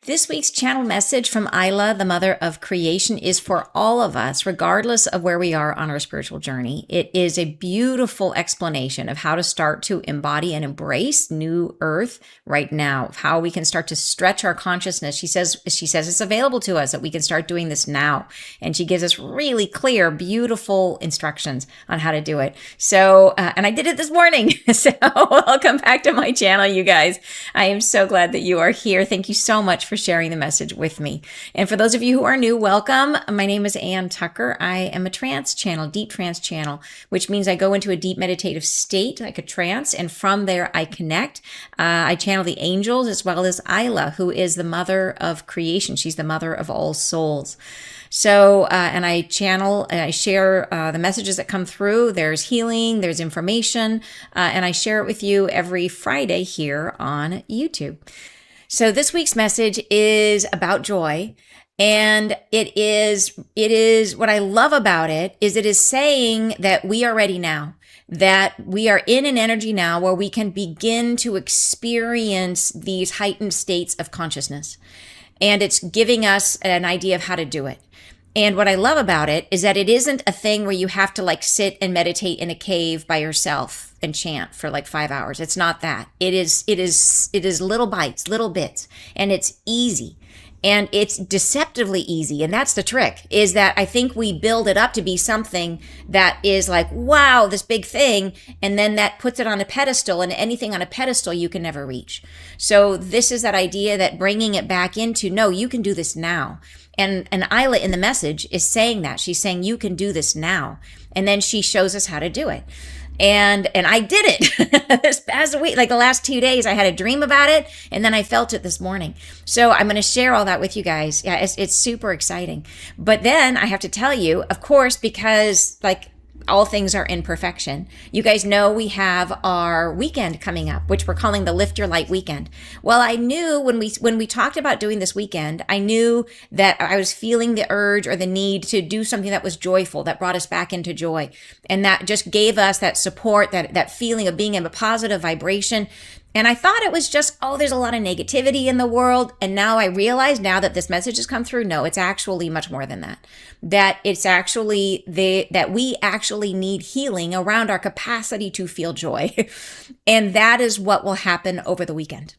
This week's channel message from Ayla, the mother of creation, is for all of us, regardless of where we are on our spiritual journey. It is a beautiful explanation of how to start to embody and embrace new earth right now, of how we can start to stretch our consciousness. She says it's available to us, that we can start doing this now. And she gives us really clear, beautiful instructions on how to do it. So, and I did it this morning. So welcome back to my channel, you guys. I am so glad that you are here. Thank you so much for sharing the message with me. And for those of you who are new, welcome. My name is Ann Tucker. I am a trance channel, deep trance channel, which means I go into a deep meditative state, like a trance, and from there I connect. I channel the angels as well as Ayla, who is the mother of creation. She's the mother of all souls. So, and I channel and I share the messages that come through. There's healing, there's information, and I share it with you every Friday here on YouTube. So this week's message is about joy. And it is what I love about it is saying that we are ready now, that we are in an energy now where we can begin to experience these heightened states of consciousness. And it's giving us an idea of how to do it. And what I love about it is that it isn't a thing where you have to like sit and meditate in a cave by yourself and chant for like 5 hours. It's not that. It is little bites, little bits, and it's easy. And it's deceptively easy. And that's the trick, is that I think we build it up to be something that is like, wow, this big thing. And then that puts it on a pedestal, and anything on a pedestal you can never reach. So this is that idea that bringing it back into, no, you can do this now. And Ayla in the message is saying that. She's saying, you can do this now. And then she shows us how to do it. And I did it this past week, like the last 2 days. I had a dream about it, and then I felt it this morning. So I'm going to share all that with you guys. Yeah, it's super exciting. But then I have to tell you, of course, because like all things are in perfection. You guys know we have our weekend coming up, which we're calling the Lift Your Light Weekend. Well, I knew when we talked about doing this weekend, I knew that I was feeling the urge or the need to do something that was joyful, that brought us back into joy. And that just gave us that support, that feeling of being in a positive vibration. And I thought it was just, oh, there's a lot of negativity in the world. And now I realize, now that this message has come through, no, it's actually much more than that. That it's actually that we actually need healing around our capacity to feel joy. And that is what will happen over the weekend.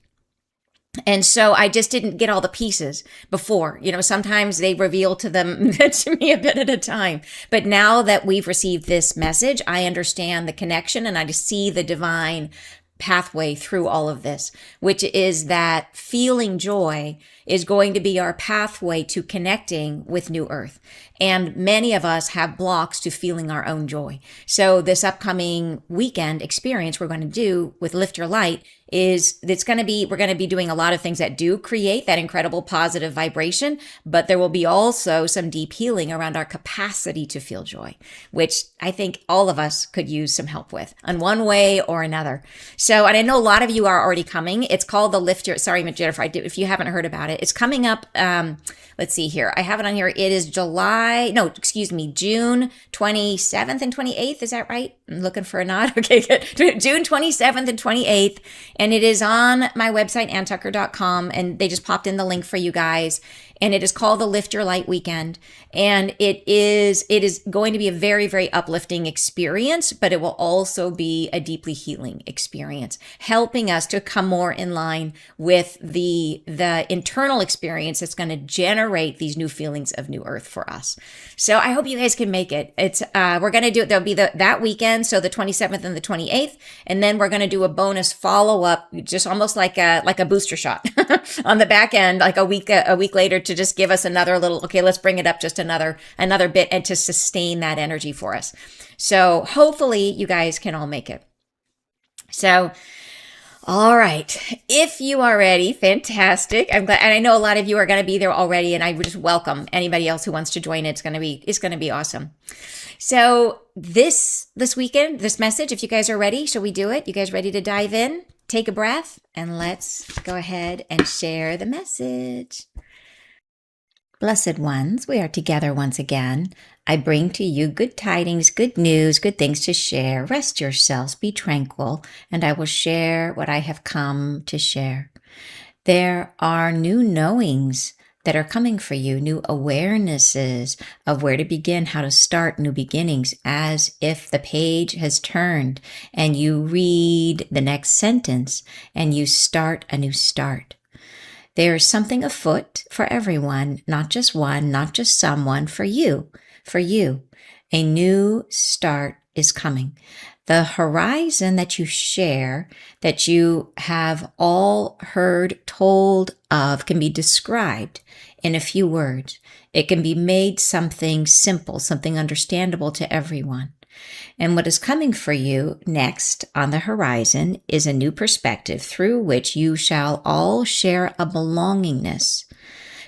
And so I just didn't get all the pieces before. You know, sometimes they reveal to me a bit at a time. But now that we've received this message, I understand the connection, and I just see the divine pathway through all of this, which is that feeling joy is going to be our pathway to connecting with New Earth. And many of us have blocks to feeling our own joy. So this upcoming weekend experience we're going to do with Lift Your Light we're going to be doing a lot of things that do create that incredible positive vibration, but there will be also some deep healing around our capacity to feel joy, which I think all of us could use some help with in one way or another. So, and I know a lot of you are already coming. It's called the sorry, Jennifer, if you haven't heard about it, it's coming up. Let's see here. I have it on here. It is June 27th and 28th. Is that right? I'm looking for a nod. Okay, good. June 27th and 28th. And it is on my website, anntucker.com. And they just popped in the link for you guys. And it is called the Lift Your Light Weekend. And it is going to be a very, very uplifting experience, but it will also be a deeply healing experience, helping us to come more in line with the internal experience that's going to generate these new feelings of New Earth for us. So I hope you guys can make it. We're going to do it. There'll be that weekend, so the 27th and the 28th. And then we're going to do a bonus follow-up, just almost like a booster shot on the back end, like a week later, to just give us another little, okay, let's bring it up just another bit, and to sustain that energy for us. So hopefully you guys can all make it. So, all right. If you are ready, fantastic. I'm glad. And I know a lot of you are going to be there already, and I would just welcome anybody else who wants to join. It's going to be awesome. So this weekend, this message, if you guys are ready, shall we do it? You guys ready to dive in? Take a breath, and let's go ahead and share the message. Blessed ones, we are together once again. I bring to you good tidings, good news, good things to share. Rest yourselves, be tranquil, and I will share what I have come to share. There are new knowings that are coming for you, new awarenesses of where to begin, how to start new beginnings, as if the page has turned and you read the next sentence and you start a new start. There's something afoot for everyone, not just one, not just someone, for you, for you. A new start is coming. The horizon that you share, that you have all heard told of, can be described in a few words. It can be made something simple, something understandable to everyone. And what is coming for you next on the horizon is a new perspective through which you shall all share a belongingness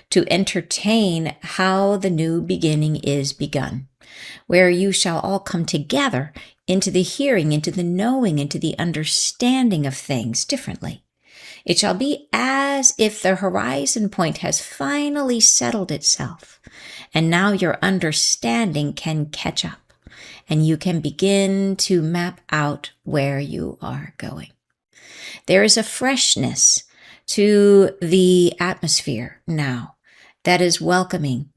to entertain how the new beginning is begun, where you shall all come together into the hearing, into the knowing, into the understanding of things differently. It shall be as if the horizon point has finally settled itself, and now your understanding can catch up, and you can begin to map out where you are going. There is a freshness to the atmosphere now that is welcoming,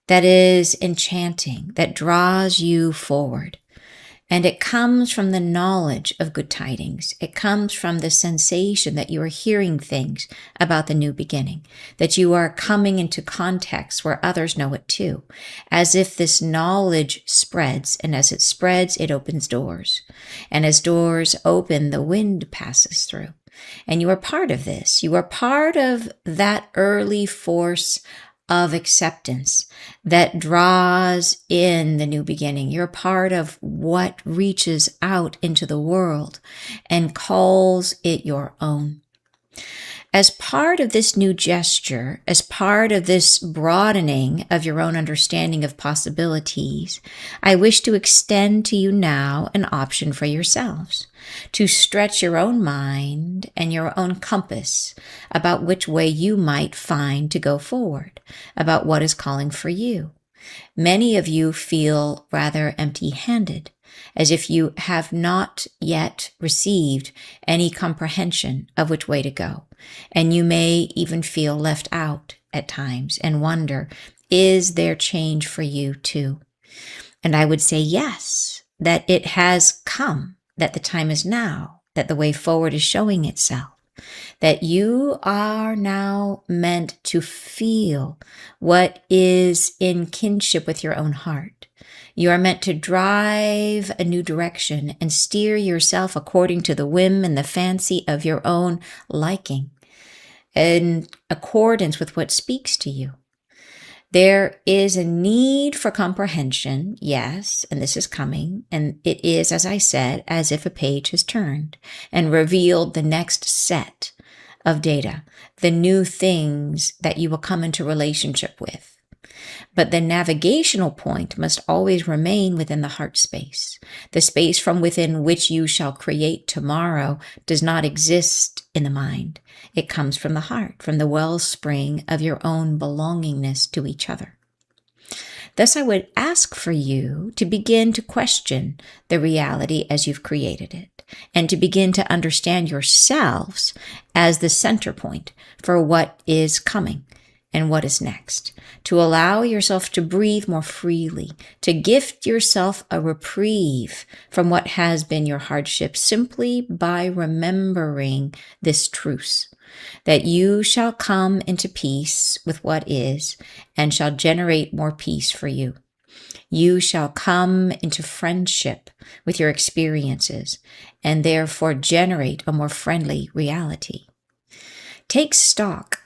that is enchanting, that draws you forward. And it comes from the knowledge of good tidings. It comes from the sensation that you are hearing things about the new beginning, that you are coming into contexts where others know it too, as if this knowledge spreads, and as it spreads, it opens doors. And as doors open, the wind passes through. And you are part of this. You are part of that early force of acceptance that draws in the new beginning. You're part of what reaches out into the world and calls it your own. As part of this new gesture, as part of this broadening of your own understanding of possibilities, I wish to extend to you now an option for yourselves, to stretch your own mind and your own compass about which way you might find to go forward, about what is calling for you. Many of you feel rather empty-handed, as if you have not yet received any comprehension of which way to go. And you may even feel left out at times and wonder, is there change for you too? And I would say yes, that it has come, that the time is now, that the way forward is showing itself, that you are now meant to feel what is in kinship with your own heart. You are meant to drive a new direction and steer yourself according to the whim and the fancy of your own liking, in accordance with what speaks to you. There is a need for comprehension, yes, and this is coming, and it is, as I said, as if a page has turned and revealed the next set of data, the new things that you will come into relationship with. But the navigational point must always remain within the heart space. The space from within which you shall create tomorrow does not exist in the mind. It comes from the heart, from the wellspring of your own belongingness to each other. Thus, I would ask for you to begin to question the reality as you've created it, and to begin to understand yourselves as the center point for what is coming and what is next, to allow yourself to breathe more freely, to gift yourself a reprieve from what has been your hardship simply by remembering this truce, that you shall come into peace with what is and shall generate more peace for you. You shall come into friendship with your experiences and therefore generate a more friendly reality. Take stock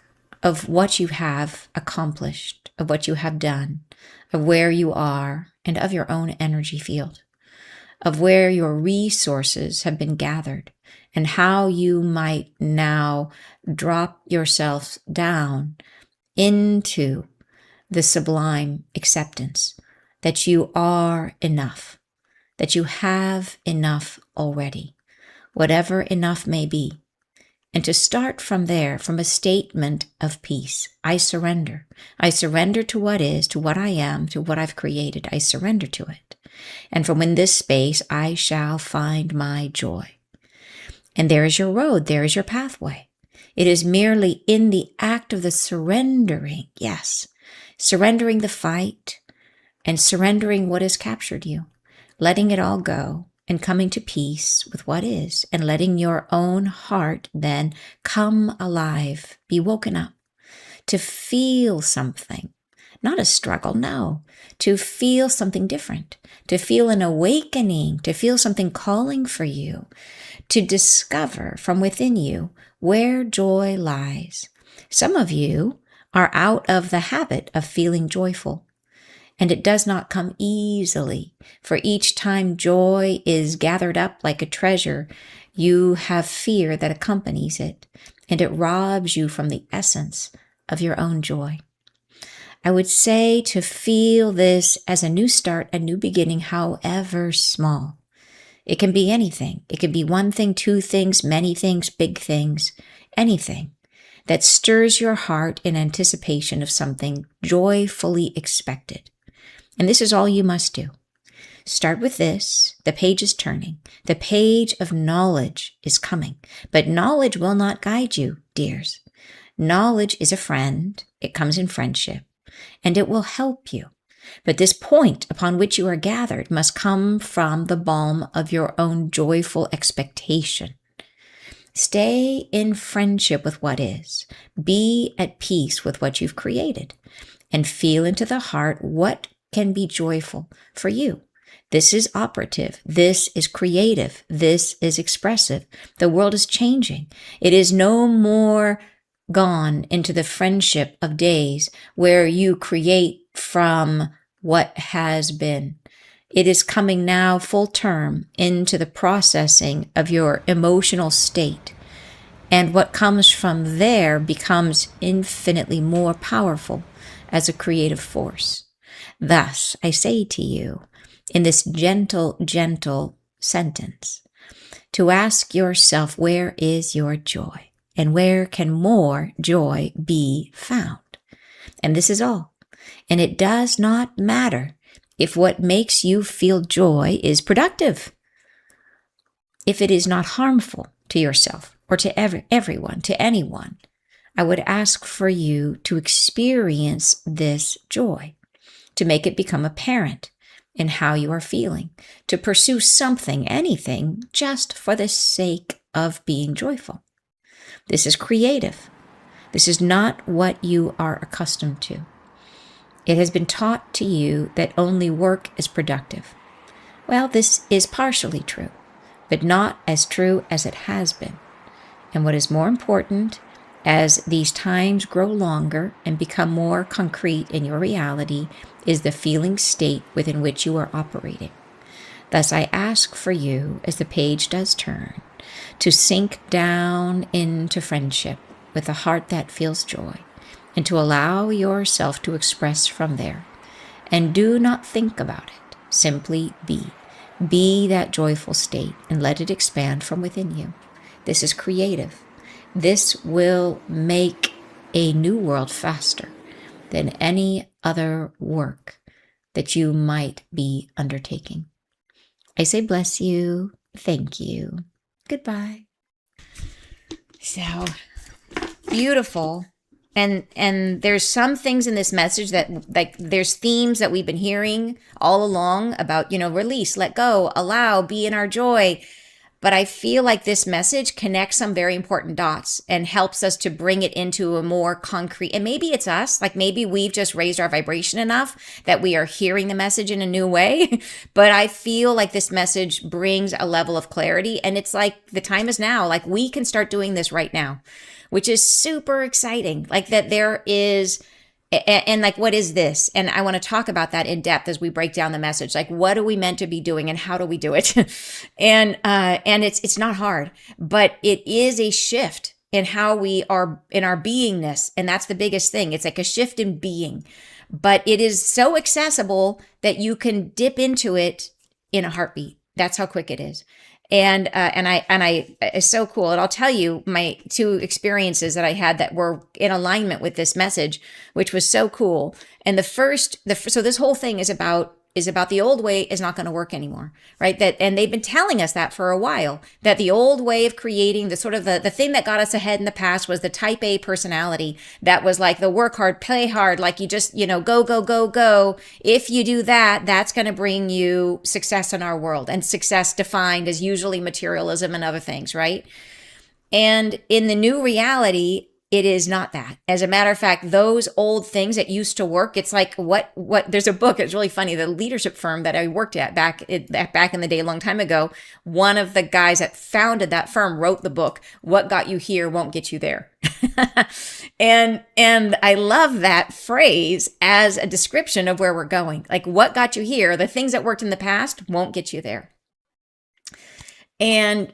of what you have accomplished, of what you have done, of where you are, and of your own energy field, of where your resources have been gathered, and how you might now drop yourself down into the sublime acceptance that you are enough, that you have enough already, whatever enough may be. And to start from there, from a statement of peace. I surrender. I surrender to what is, to what I am, to what I've created. I surrender to it. And from in this space, I shall find my joy. And there is your road. There is your pathway. It is merely in the act of the surrendering, yes, surrendering the fight and surrendering what has captured you, letting it all go and coming to peace with what is, and letting your own heart then come alive, be woken up to feel something. Not a struggle, no. To feel something different, to feel an awakening, to feel something calling for you, to discover from within you where joy lies. Some of you are out of the habit of feeling joyful, and it does not come easily. For each time joy is gathered up like a treasure, you have fear that accompanies it, and it robs you from the essence of your own joy. I would say to feel this as a new start, a new beginning, however small. It can be anything. It can be one thing, two things, many things, big things, anything that stirs your heart in anticipation of something joyfully expected. And this is all you must do. Start with this. The page is turning. The page of knowledge is coming. But knowledge will not guide you, dears. Knowledge is a friend. It comes in friendship, and it will help you. But this point upon which you are gathered must come from the balm of your own joyful expectation. Stay in friendship with what is. Be at peace with what you've created, and feel into the heart what can be joyful for you. This is operative. This is creative. This is expressive. The world is changing. It is no more gone into the friendship of days where you create from what has been. It is coming now full term into the processing of your emotional state. And what comes from there becomes infinitely more powerful as a creative force. Thus, I say to you, in this gentle, gentle sentence, to ask yourself, where is your joy? And where can more joy be found? And this is all. And it does not matter if what makes you feel joy is productive, if it is not harmful to yourself or to everyone, to anyone. I would ask for you to experience this joy, to make it become apparent in how you are feeling, to pursue something, anything, just for the sake of being joyful. This is creative. This is not what you are accustomed to. It has been taught to you that only work is productive. Well, this is partially true, but not as true as it has been. And what is more important, as these times grow longer and become more concrete in your reality, is the feeling state within which you are operating. Thus, I ask for you, as the page does turn, to sink down into friendship with a heart that feels joy, and to allow yourself to express from there. And do not think about it. Simply be. Be that joyful state and let it expand from within you. This is creative. This will make a new world faster than any other work that you might be undertaking. I say bless you. Thank you. Goodbye. So beautiful. And there's some things in this message that, like, there's themes that we've been hearing all along about, release, let go, allow, be in our joy. But I feel like this message connects some very important dots and helps us to bring it into a more concrete, and maybe it's us, like maybe we've just raised our vibration enough that we are hearing the message in a new way. But I feel like this message brings a level of clarity, and it's like the time is now. Like we can start doing this right now, which is super exciting. Like that there is, and like, what is this? And I want to talk about that in depth as we break down the message. Like, what are we meant to be doing and how do we do it? and it's not hard, but it is a shift in how we are in our beingness. And that's the biggest thing. It's like a shift in being, but it is so accessible that you can dip into it in a heartbeat. That's how quick it is. And it's so cool. And I'll tell you my two experiences that I had that were in alignment with this message, which was so cool. And so this whole thing is about is about the old way is not going to work anymore, right? That, and they've been telling us that for a while, that the old way of creating the sort of the thing that got us ahead in the past was the type A personality that was like the work hard, play hard, like you just, go, go, go, go. If you do that, that's going to bring you success in our world, and success defined as usually materialism and other things, right? And in the new reality, it is not that. As a matter of fact, those old things that used to work, it's like what there's a book, it's really funny, the leadership firm that I worked at back in the day, a long time ago, one of the guys that founded that firm wrote the book, What Got You Here Won't Get You There. and I love that phrase as a description of where we're going. Like, what got you here, the things that worked in the past won't get you there. And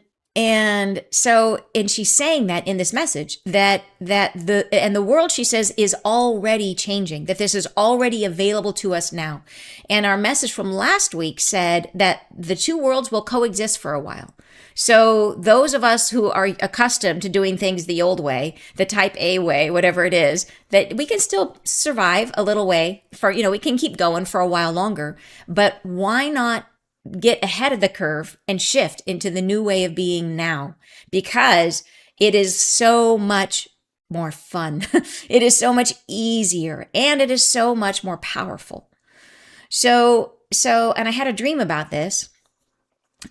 she's saying that in this message, that the world, she says, is already changing, that this is already available to us now. And our message from last week said that the two worlds will coexist for a while. So those of us who are accustomed to doing things the old way, the type A way, whatever it is, that we can still survive a little way for, we can keep going for a while longer, but why not get ahead of the curve and shift into the new way of being now? Because it is so much more fun. It is so much easier, and it is so much more powerful. So, and I had a dream about this.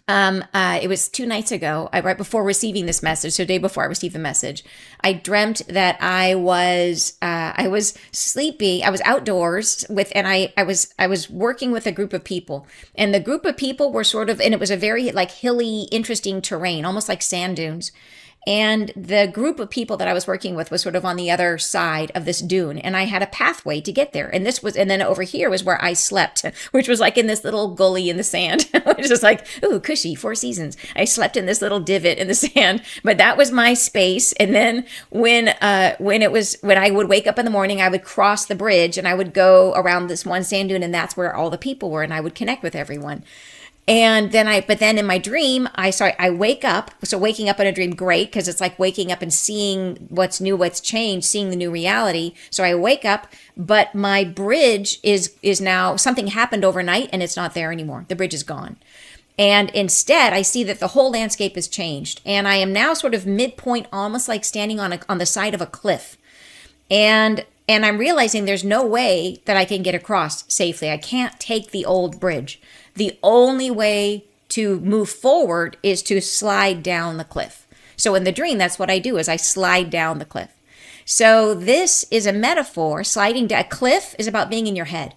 It was 2 nights ago, right before receiving this message. So the day before I received the message, I dreamt that I was sleeping. I was outdoors and I was working with a group of people, and the group of people were sort of, and it was a very like hilly, interesting terrain, almost like sand dunes. And the group of people that I was working with was sort of on the other side of this dune. And I had a pathway to get there. And then over here was where I slept, which was like in this little gully in the sand, which is like, ooh, cushy, 4 seasons. I slept in this little divot in the sand, but that was my space. And then when I would wake up in the morning, I would cross the bridge and I would go around this one sand dune, and that's where all the people were, and I would connect with everyone. And then in my dream, I wake up. So waking up in a dream, great, because it's like waking up and seeing what's new, what's changed, seeing the new reality. So I wake up, but my bridge is now, something happened overnight and it's not there anymore. The bridge is gone. And instead, I see that the whole landscape has changed. And I am now sort of midpoint, almost like standing on the side of a cliff. And I'm realizing there's no way that I can get across safely. I can't take the old bridge. The only way to move forward is to slide down the cliff. So in the dream, that's what I do, is I slide down the cliff. So this is a metaphor. Sliding down a cliff is about being in your head.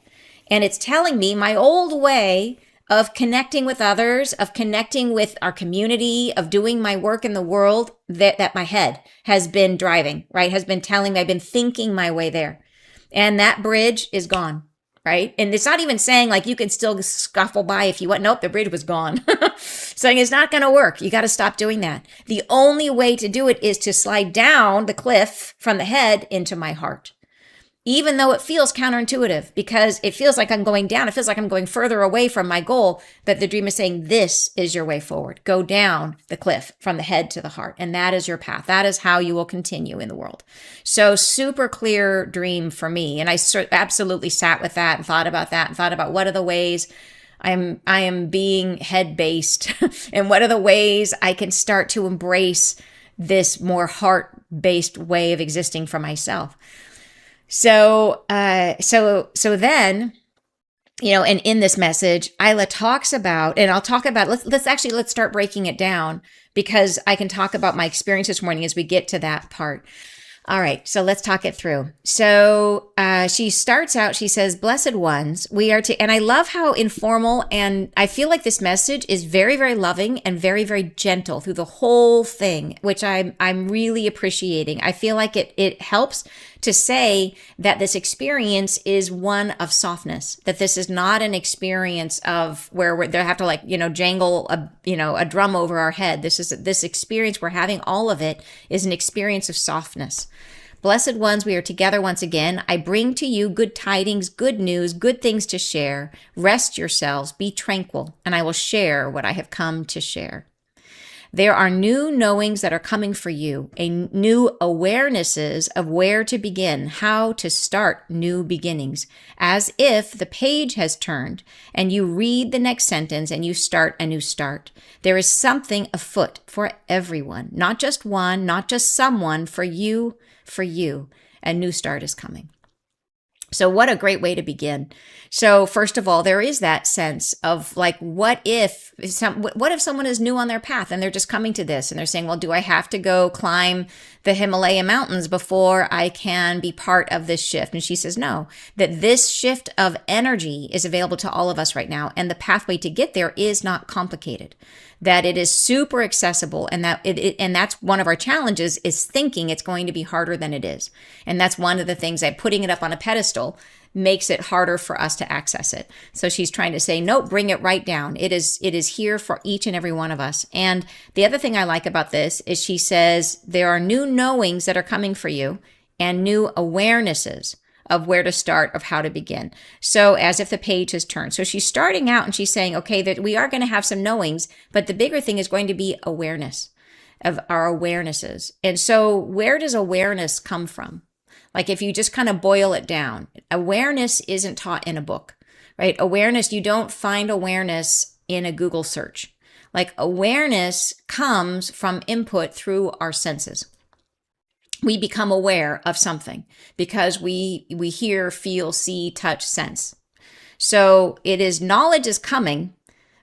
And it's telling me my old way of connecting with others, of connecting with our community, of doing my work in the world, that my head has been driving, right? Has been telling me, I've been thinking my way there. And that bridge is gone, right? And it's not even saying like you can still scuffle by if you want. Nope, the bridge was gone. Saying it's not going to work. You got to stop doing that. The only way to do it is to slide down the cliff from the head into my heart. Even though it feels counterintuitive, because it feels like I'm going down, it feels like I'm going further away from my goal, but the dream is saying, this is your way forward. Go down the cliff from the head to the heart, and that is your path. That is how you will continue in the world. So super clear dream for me, and I absolutely sat with that and thought about that and thought about what are the ways I am being head-based and what are the ways I can start to embrace this more heart-based way of existing for myself. So then, and in this message, Ayla talks about, and I'll talk about, let's start breaking it down, because I can talk about my experience this morning as we get to that part. All right, so let's talk it through. So she starts out, she says, blessed ones, we are to, and I love how informal, and I feel like this message is very, very loving and very, very gentle through the whole thing, which I'm really appreciating. I feel like it helps to say that this experience is one of softness, that this is not an experience of where they have to jangle a drum over our head. This experience we're having, all of it is an experience of softness. Blessed ones, we are together once again. I bring to you good tidings, good news, good things to share. Rest yourselves, be tranquil, and I will share what I have come to share. There are new knowings that are coming for you, a new awarenesses of where to begin, how to start new beginnings, as if the page has turned and you read the next sentence and you start a new start. There is something afoot for everyone, not just one, not just someone, for you, for you. A new start is coming. So what a great way to begin. So first of all, there is that sense of like, what if someone is new on their path and they're just coming to this and they're saying, well, do I have to go climb the Himalaya mountains before I can be part of this shift? And she says, no, that this shift of energy is available to all of us right now. And the pathway to get there is not complicated, that it is super accessible, and that and that's one of our challenges, is thinking it's going to be harder than it is. And that's one of the things that putting it up on a pedestal makes it harder for us to access it. So she's trying to say, no, bring it right down. It is here for each and every one of us. And the other thing I like about this is she says there are new knowings that are coming for you and new awarenesses of where to start, of how to begin. So as if the page has turned. So she's starting out and she's saying, okay, that we are going to have some knowings, but the bigger thing is going to be awareness of our awarenesses. And so where does awareness come from? Like if you just kind of boil it down, awareness isn't taught in a book, right? Awareness, you don't find awareness in a Google search. Like awareness comes from input through our senses. We become aware of something because we hear, feel, see, touch, sense. So it is knowledge is coming,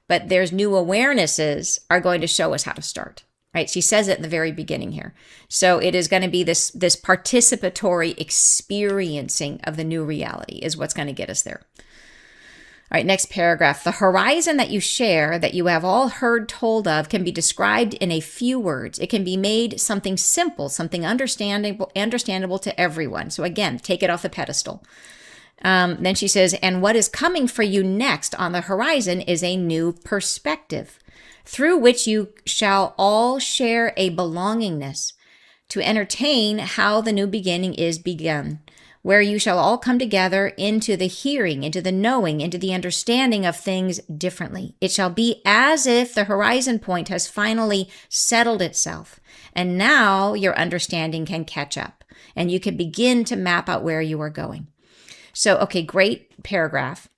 but there's new awarenesses are going to show us how to start, right? She says it in the very beginning here. So it is going to be this participatory experiencing of the new reality is what's going to get us there. All right, next paragraph. The horizon that you share, that you have all heard told of, can be described in a few words. It can be made something simple, something understandable to everyone. So again, take it off the pedestal. Then she says, and what is coming for you next on the horizon is a new perspective, through which you shall all share a belongingness, to entertain how the new beginning is begun, where you shall all come together into the hearing, into the knowing, into the understanding of things differently. It shall be as if the horizon point has finally settled itself, and now your understanding can catch up, and you can begin to map out where you are going. So, okay, great paragraph.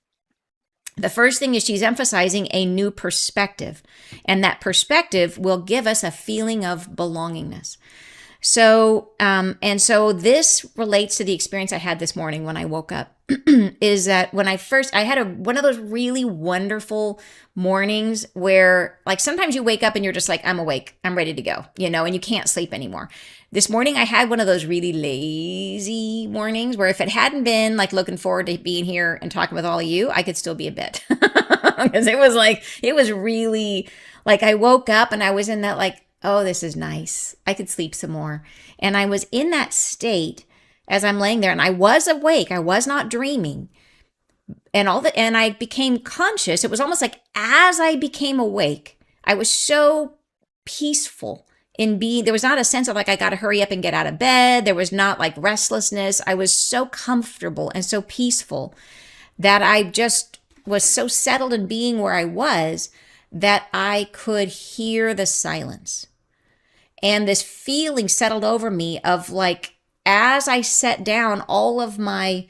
The first thing is she's emphasizing a new perspective, and that perspective will give us a feeling of belongingness. So, and so this relates to the experience I had this morning when I woke up, is that when I had one of those really wonderful mornings where like sometimes you wake up and you're just like, I'm awake, I'm ready to go, and you can't sleep anymore. This morning I had one of those really lazy mornings where if it hadn't been like looking forward to being here and talking with all of you, I could still be a bit because it was really like I woke up and I was in that like, oh, this is nice. I could sleep some more. And I was in that state as I'm laying there and I was awake. I was not dreaming. And I became conscious. It was almost like as I became awake, I was so peaceful in being, there was not a sense of like, I got to hurry up and get out of bed. There was not like restlessness. I was so comfortable and so peaceful that I just was so settled in being where I was that I could hear the silence. And this feeling settled over me of like, as I set down all of my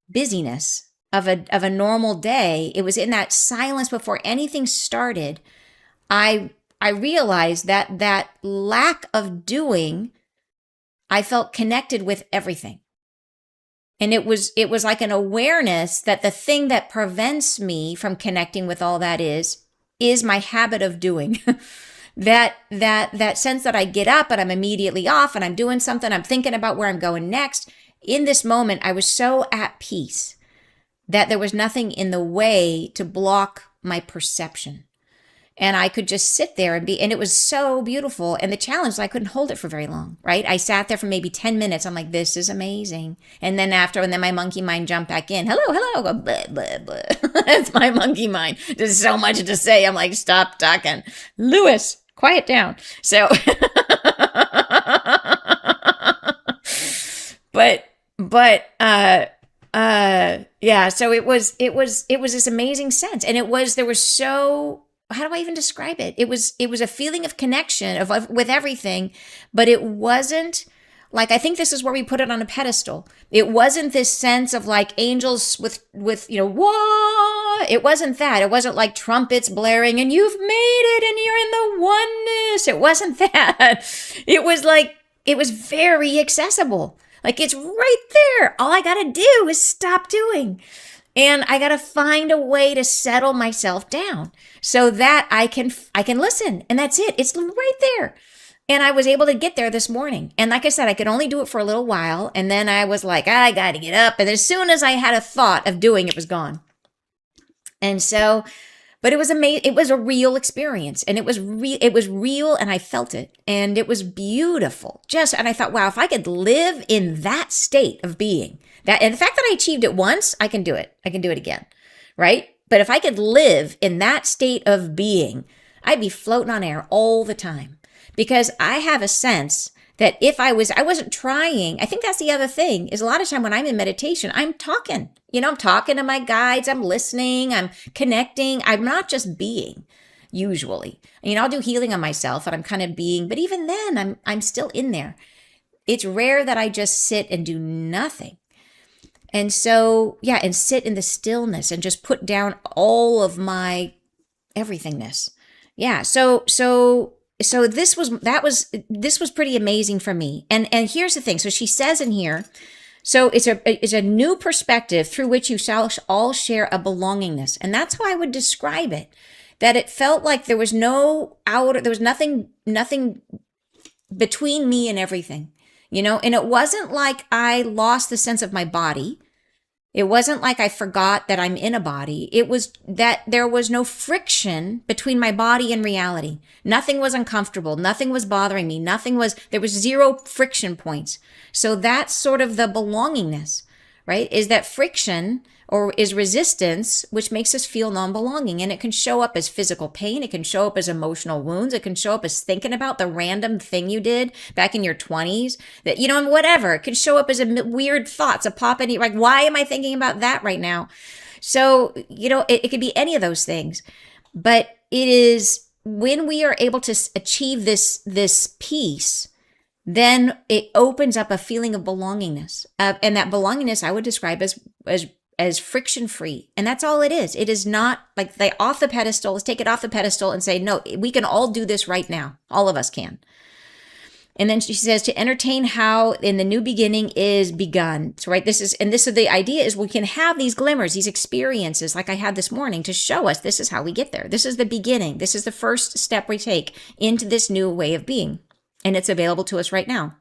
busyness of a normal day, it was in that silence before anything started, I realized that lack of doing, I felt connected with everything. And it was like an awareness that the thing that prevents me from connecting with all that is my habit of doing. that sense that I get up and I'm immediately off and I'm doing something, I'm thinking about where I'm going next. In this moment, I was so at peace that there was nothing in the way to block my perception. And I could just sit there and it was so beautiful. And the challenge is I couldn't hold it for very long, right? I sat there for maybe 10 minutes. I'm like, this is amazing. And then my monkey mind jumped back in. Hello, go, blah, blah, blah. It's my monkey mind. There's so much to say. I'm like, stop talking. Lewis, quiet down. So, yeah, so it was this amazing sense. And there was so how do I even describe it? It was a feeling of connection with everything, but it wasn't like, I think this is where we put it on a pedestal. It wasn't this sense of like angels with whoa. It wasn't that. It wasn't like trumpets blaring and you've made it and you're in the oneness. It wasn't that. It was like, it was very accessible. Like, it's right there. All I got to do is stop doing. And I got to find a way to settle myself down so that I can listen. And that's it. It's right there. And I was able to get there this morning. And like I said, I could only do it for a little while. And then I was like, I got to get up. And as soon as I had a thought of doing it, was gone. And so, but it was amazing. It was a real experience, and it was real, and I felt it, and it was beautiful. And I thought, wow, if I could live in that state of being, that, and the fact that I achieved it once, I can do it. I can do it again, right? But if I could live in that state of being, I'd be floating on air all the time, because I have a sense that if I wasn't trying. I think that's the other thing, is a lot of time when I'm in meditation, I'm talking. I'm talking to my guides, I'm listening, I'm connecting. I'm not just being, usually. I'll do healing on myself and I'm kind of being, but even then I'm still in there. It's rare that I just sit and do nothing. And so, yeah, and sit in the stillness and just put down all of my everythingness. Yeah. So this was pretty amazing for me. And here's the thing. So she says in here, so it's a new perspective through which you shall all share a belongingness. And that's how I would describe it. That it felt like there was nothing between me and everything, and it wasn't like I lost the sense of my body. It wasn't like I forgot that I'm in a body. It was that there was no friction between my body and reality. Nothing was uncomfortable. Nothing was bothering me. There was zero friction points. So that's sort of the belongingness, right? Is that friction or is resistance, which makes us feel non-belonging. And it can show up as physical pain. It can show up as emotional wounds. It can show up as thinking about the random thing you did back in your 20s that, whatever. It can show up as weird thoughts, a pop in, like, why am I thinking about that right now? So, it could be any of those things. But it is when we are able to achieve this peace, then it opens up a feeling of belongingness. And that belongingness I would describe as friction-free. And that's all it is. It is not like off the pedestal. Let's take it off the pedestal and say, no, we can all do this right now. All of us can. And then she says, to entertain how in the new beginning is begun. So, right, this is the idea is we can have these glimmers, these experiences like I had this morning to show us this is how we get there. This is the beginning. This is the first step we take into this new way of being. And it's available to us right now.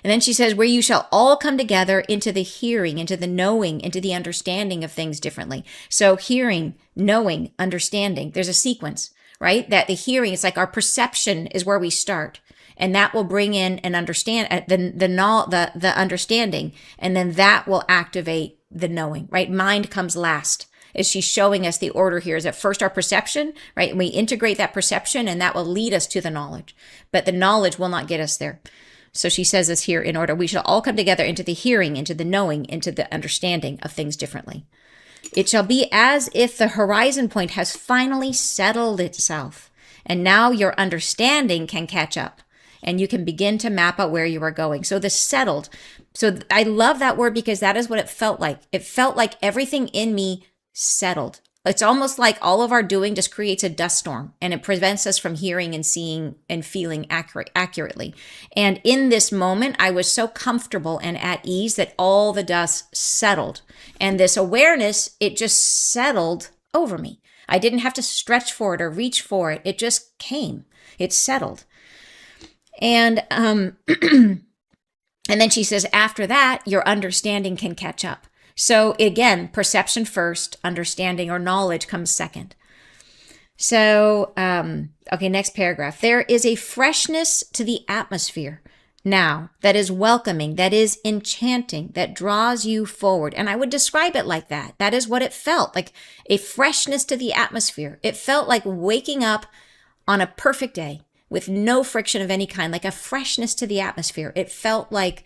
And then she says, where you shall all come together into the hearing, into the knowing, into the understanding of things differently. So hearing, knowing, understanding, there's a sequence, right? That the hearing, it's like our perception is where we start. And that will bring in and understand the understanding. And then that will activate the knowing, right? Mind comes last. As she's showing us the order here is that first our perception, right? And we integrate that perception and that will lead us to the knowledge. But the knowledge will not get us there. So she says this here in order. We shall all come together into the hearing, into the knowing, into the understanding of things differently. It shall be as if the horizon point has finally settled itself. And now your understanding can catch up. And you can begin to map out where you are going. So the settled. So I love that word because that is what it felt like. It felt like everything in me settled. It's almost like all of our doing just creates a dust storm and it prevents us from hearing and seeing and feeling accurately. And in this moment, I was so comfortable and at ease that all the dust settled. And this awareness, it just settled over me. I didn't have to stretch for it or reach for it. It just came. It settled. And and then she says, after that, your understanding can catch up. So again, perception first, understanding or knowledge comes second. So, okay, next paragraph. There is a freshness to the atmosphere now that is welcoming, that is enchanting, that draws you forward. And I would describe it like that. That is what it felt like, a freshness to the atmosphere. It felt like waking up on a perfect day with no friction of any kind, like a freshness to the atmosphere. It felt like,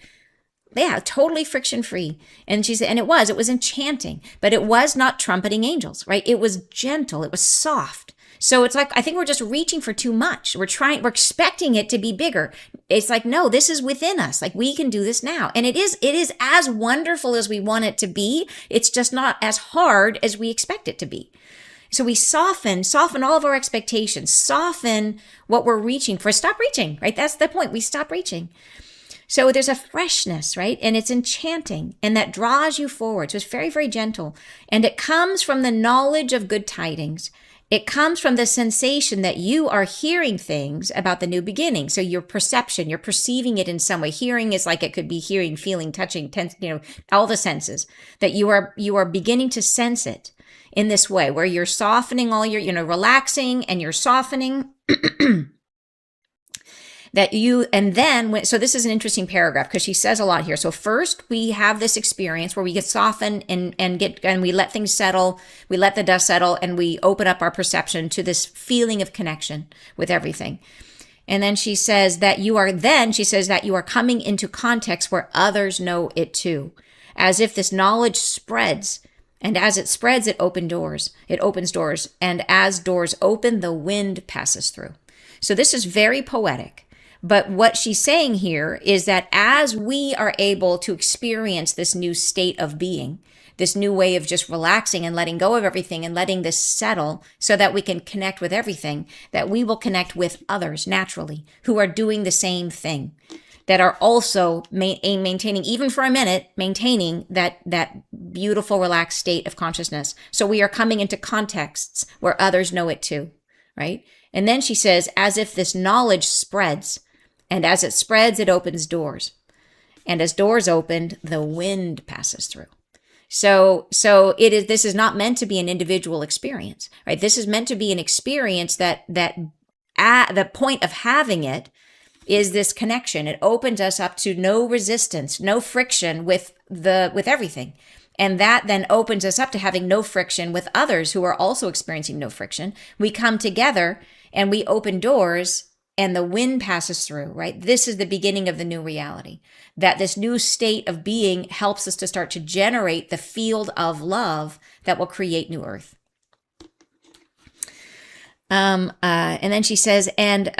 yeah, totally friction free. And she said, and it was enchanting, but it was not trumpeting angels, right? It was gentle. It was soft. So it's like, I think we're just reaching for too much. We're expecting it to be bigger. It's like, no, this is within us. Like, we can do this now. And it is as wonderful as we want it to be. It's just not as hard as we expect it to be. So we soften all of our expectations, soften what we're reaching for. Stop reaching, right? That's the point. We stop reaching. So there's a freshness, right? And it's enchanting, and that draws you forward. So it's very, very gentle. And it comes from the knowledge of good tidings. It comes from the sensation that you are hearing things about the new beginning. So your perception, you're perceiving it in some way. Hearing is like, it could be hearing, feeling, touching, all the senses, that you are beginning to sense it in this way, where you're softening all your, relaxing, and you're softening. So this is an interesting paragraph, because she says a lot here. So first we have this experience where we get softened and we let things settle, we let the dust settle, and we open up our perception to this feeling of connection with everything. And then she says that you are coming into context where others know it too, as if this knowledge spreads. And as it spreads, it opens doors. And as doors open, the wind passes through. So this is very poetic. But what she's saying here is that as we are able to experience this new state of being, this new way of just relaxing and letting go of everything and letting this settle so that we can connect with everything, that we will connect with others naturally who are doing the same thing, that are also maintaining, even for a minute, maintaining that beautiful, relaxed state of consciousness. So we are coming into contexts where others know it too, right? And then she says, as if this knowledge spreads, and as it spreads, it opens doors. And as doors opened, the wind passes through. So this is not meant to be an individual experience, right? This is meant to be an experience that at the point of having it is this connection. It opens us up to no resistance, no friction with everything. And that then opens us up to having no friction with others who are also experiencing no friction. We come together and we open doors, and the wind passes through, right? This is the beginning of the new reality, that this new state of being helps us to start to generate the field of love that will create new earth. And then she says, and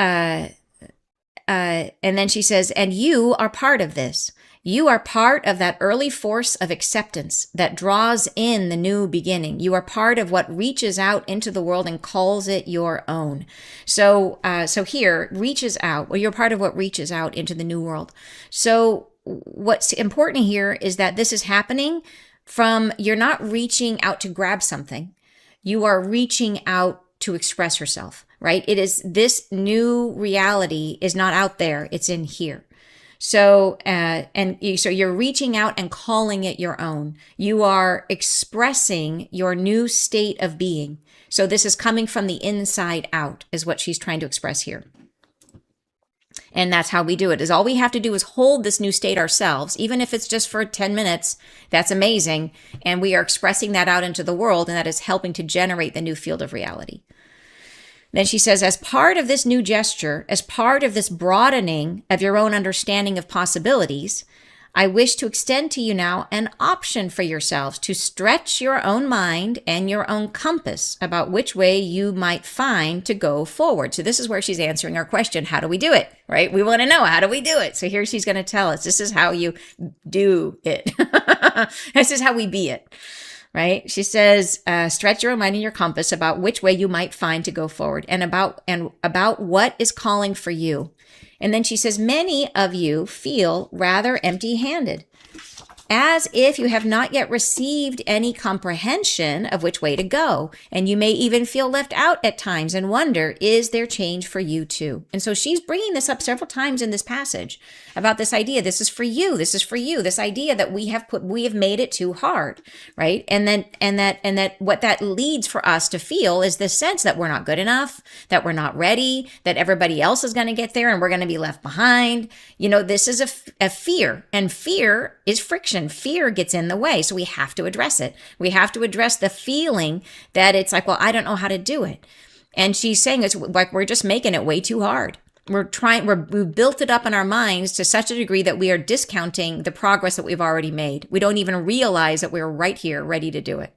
you are part of this. You are part of that early force of acceptance that draws in the new beginning. You are part of what reaches out into the world and calls it your own. So here, reaches out, well, you're part of what reaches out into the new world. So what's important here is that this is happening from, you're not reaching out to grab something. You are reaching out to express yourself, right? It is, this new reality is not out there, it's in here. So, so you're reaching out and calling it your own. You are expressing your new state of being. So this is coming from the inside out, is what she's trying to express here. And that's how we do it, is all we have to do is hold this new state ourselves, even if it's just for 10 minutes, that's amazing. And we are expressing that out into the world, and that is helping to generate the new field of reality. Then she says, as part of this new gesture, as part of this broadening of your own understanding of possibilities, I wish to extend to you now an option for yourselves to stretch your own mind and your own compass about which way you might find to go forward. So this is where she's answering our question, how do we do it, right? We want to know, how do we do it? So here she's going to tell us, this is how you do it. This is how we be it. Right? She says, stretch your mind and your compass about which way you might find to go forward, and about what is calling for you. And then she says, many of you feel rather empty-handed, as if you have not yet received any comprehension of which way to go. And you may even feel left out at times and wonder, is there change for you too? And so she's bringing this up several times in this passage about this idea. This is for you. This is for you. This idea that we have made it too hard, right? And that what that leads for us to feel is this sense that we're not good enough, that we're not ready, that everybody else is going to get there and we're going to be left behind. This is a fear, and fear is friction. Fear gets in the way. So we have to address it. We have to address the feeling that it's like, well, I don't know how to do it. And she's saying it's like, we're just making it way too hard. We've built it up in our minds to such a degree that we are discounting the progress that we've already made. We don't even realize that we're right here, ready to do it.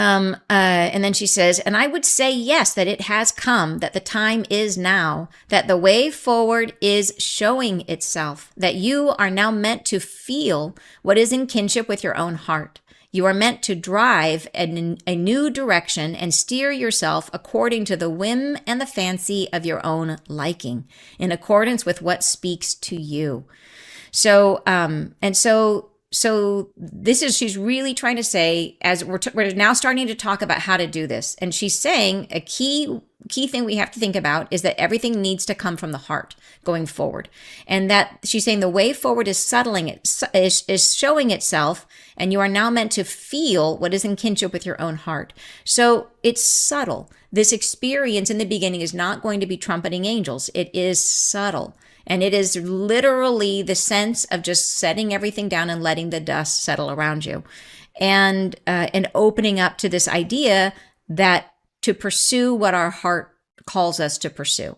And then she says, and I would say, yes, that it has come, that the time is now, that the way forward is showing itself, that you are now meant to feel what is in kinship with your own heart. You are meant to drive in a new direction and steer yourself according to the whim and the fancy of your own liking, in accordance with what speaks to you. So this is, she's really trying to say, as we're now starting to talk about how to do this. And she's saying a key thing we have to think about is that everything needs to come from the heart going forward. And that she's saying the way forward is is showing itself. And you are now meant to feel what is in kinship with your own heart. So it's subtle. This experience in the beginning is not going to be trumpeting angels. It is subtle. And it is literally the sense of just setting everything down and letting the dust settle around you, and opening up to this idea that to pursue what our heart calls us to pursue.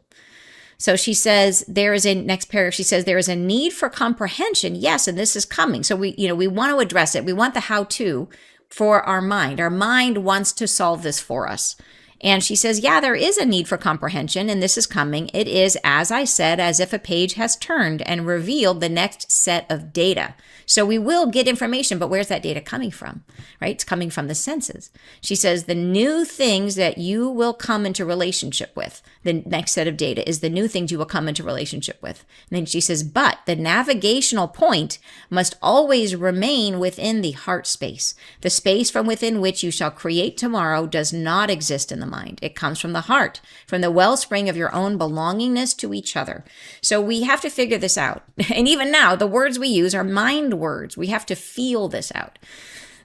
So she says there is a next paragraph. She says there is a need for comprehension. Yes, and this is coming. So we want to address it. We want the how-to for our mind. Our mind wants to solve this for us. And she says, yeah, there is a need for comprehension, and this is coming. It is, as I said, as if a page has turned and revealed the next set of data. So we will get information, but where's that data coming from, right? It's coming from the senses. She says the new things that you will come into relationship with, the next set of data is the new things you will come into relationship with. And then she says, but the navigational point must always remain within the heart space. The space from within which you shall create tomorrow does not exist in the mind. It comes from the heart, from the wellspring of your own belongingness to each other. So we have to figure this out. And even now, the words we use are mind words. We have to feel this out.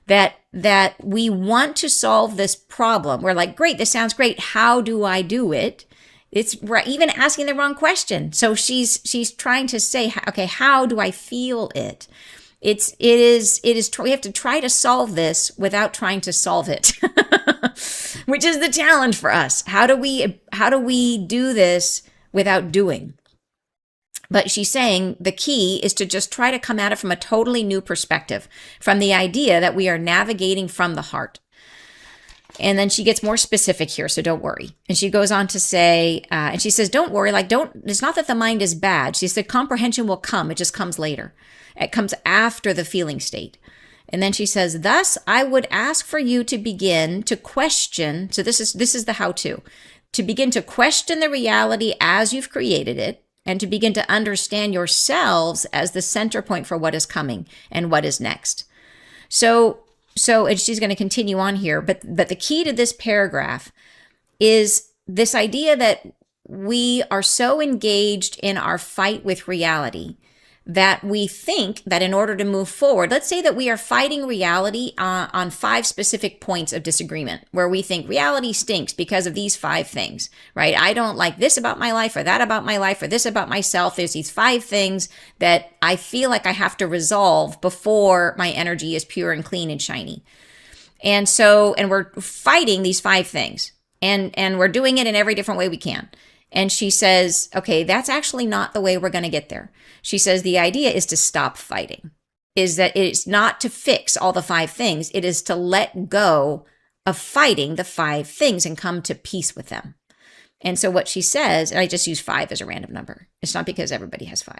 That we want to solve this problem. We're like, great, this sounds great. How do I do it? It's even asking the wrong question. So she's trying to say, okay, how do I feel it? It is. We have to try to solve this without trying to solve it, which is the challenge for us. How do we do this without doing? But she's saying the key is to just try to come at it from a totally new perspective, from the idea that we are navigating from the heart. And then she gets more specific here, so don't worry. And she goes on to say, and she says, don't worry, it's not that the mind is bad. She said, comprehension will come. It just comes later. It comes after the feeling state. And then she says, thus, I would ask for you to begin to question. So this is the how-to begin to question the reality as you've created it, and to begin to understand yourselves as the center point for what is coming and what is next. So, and she's going to continue on here, but the key to this paragraph is this idea that we are so engaged in our fight with reality that we think that in order to move forward, let's say that we are fighting reality on 5 specific points of disagreement, where we think reality stinks because of these 5 things, right? I don't like this about my life, or that about my life, or this about myself. There's these 5 things that I feel like I have to resolve before my energy is pure and clean and shiny. And we're fighting these 5 things, and we're doing it in every different way we can. And she says, okay, that's actually not the way we're going to get there. She says the idea is to stop fighting, is that it's not to fix all the 5 things. It is to let go of fighting the 5 things and come to peace with them. And so what she says, and I just use 5 as a random number. It's not because everybody has 5.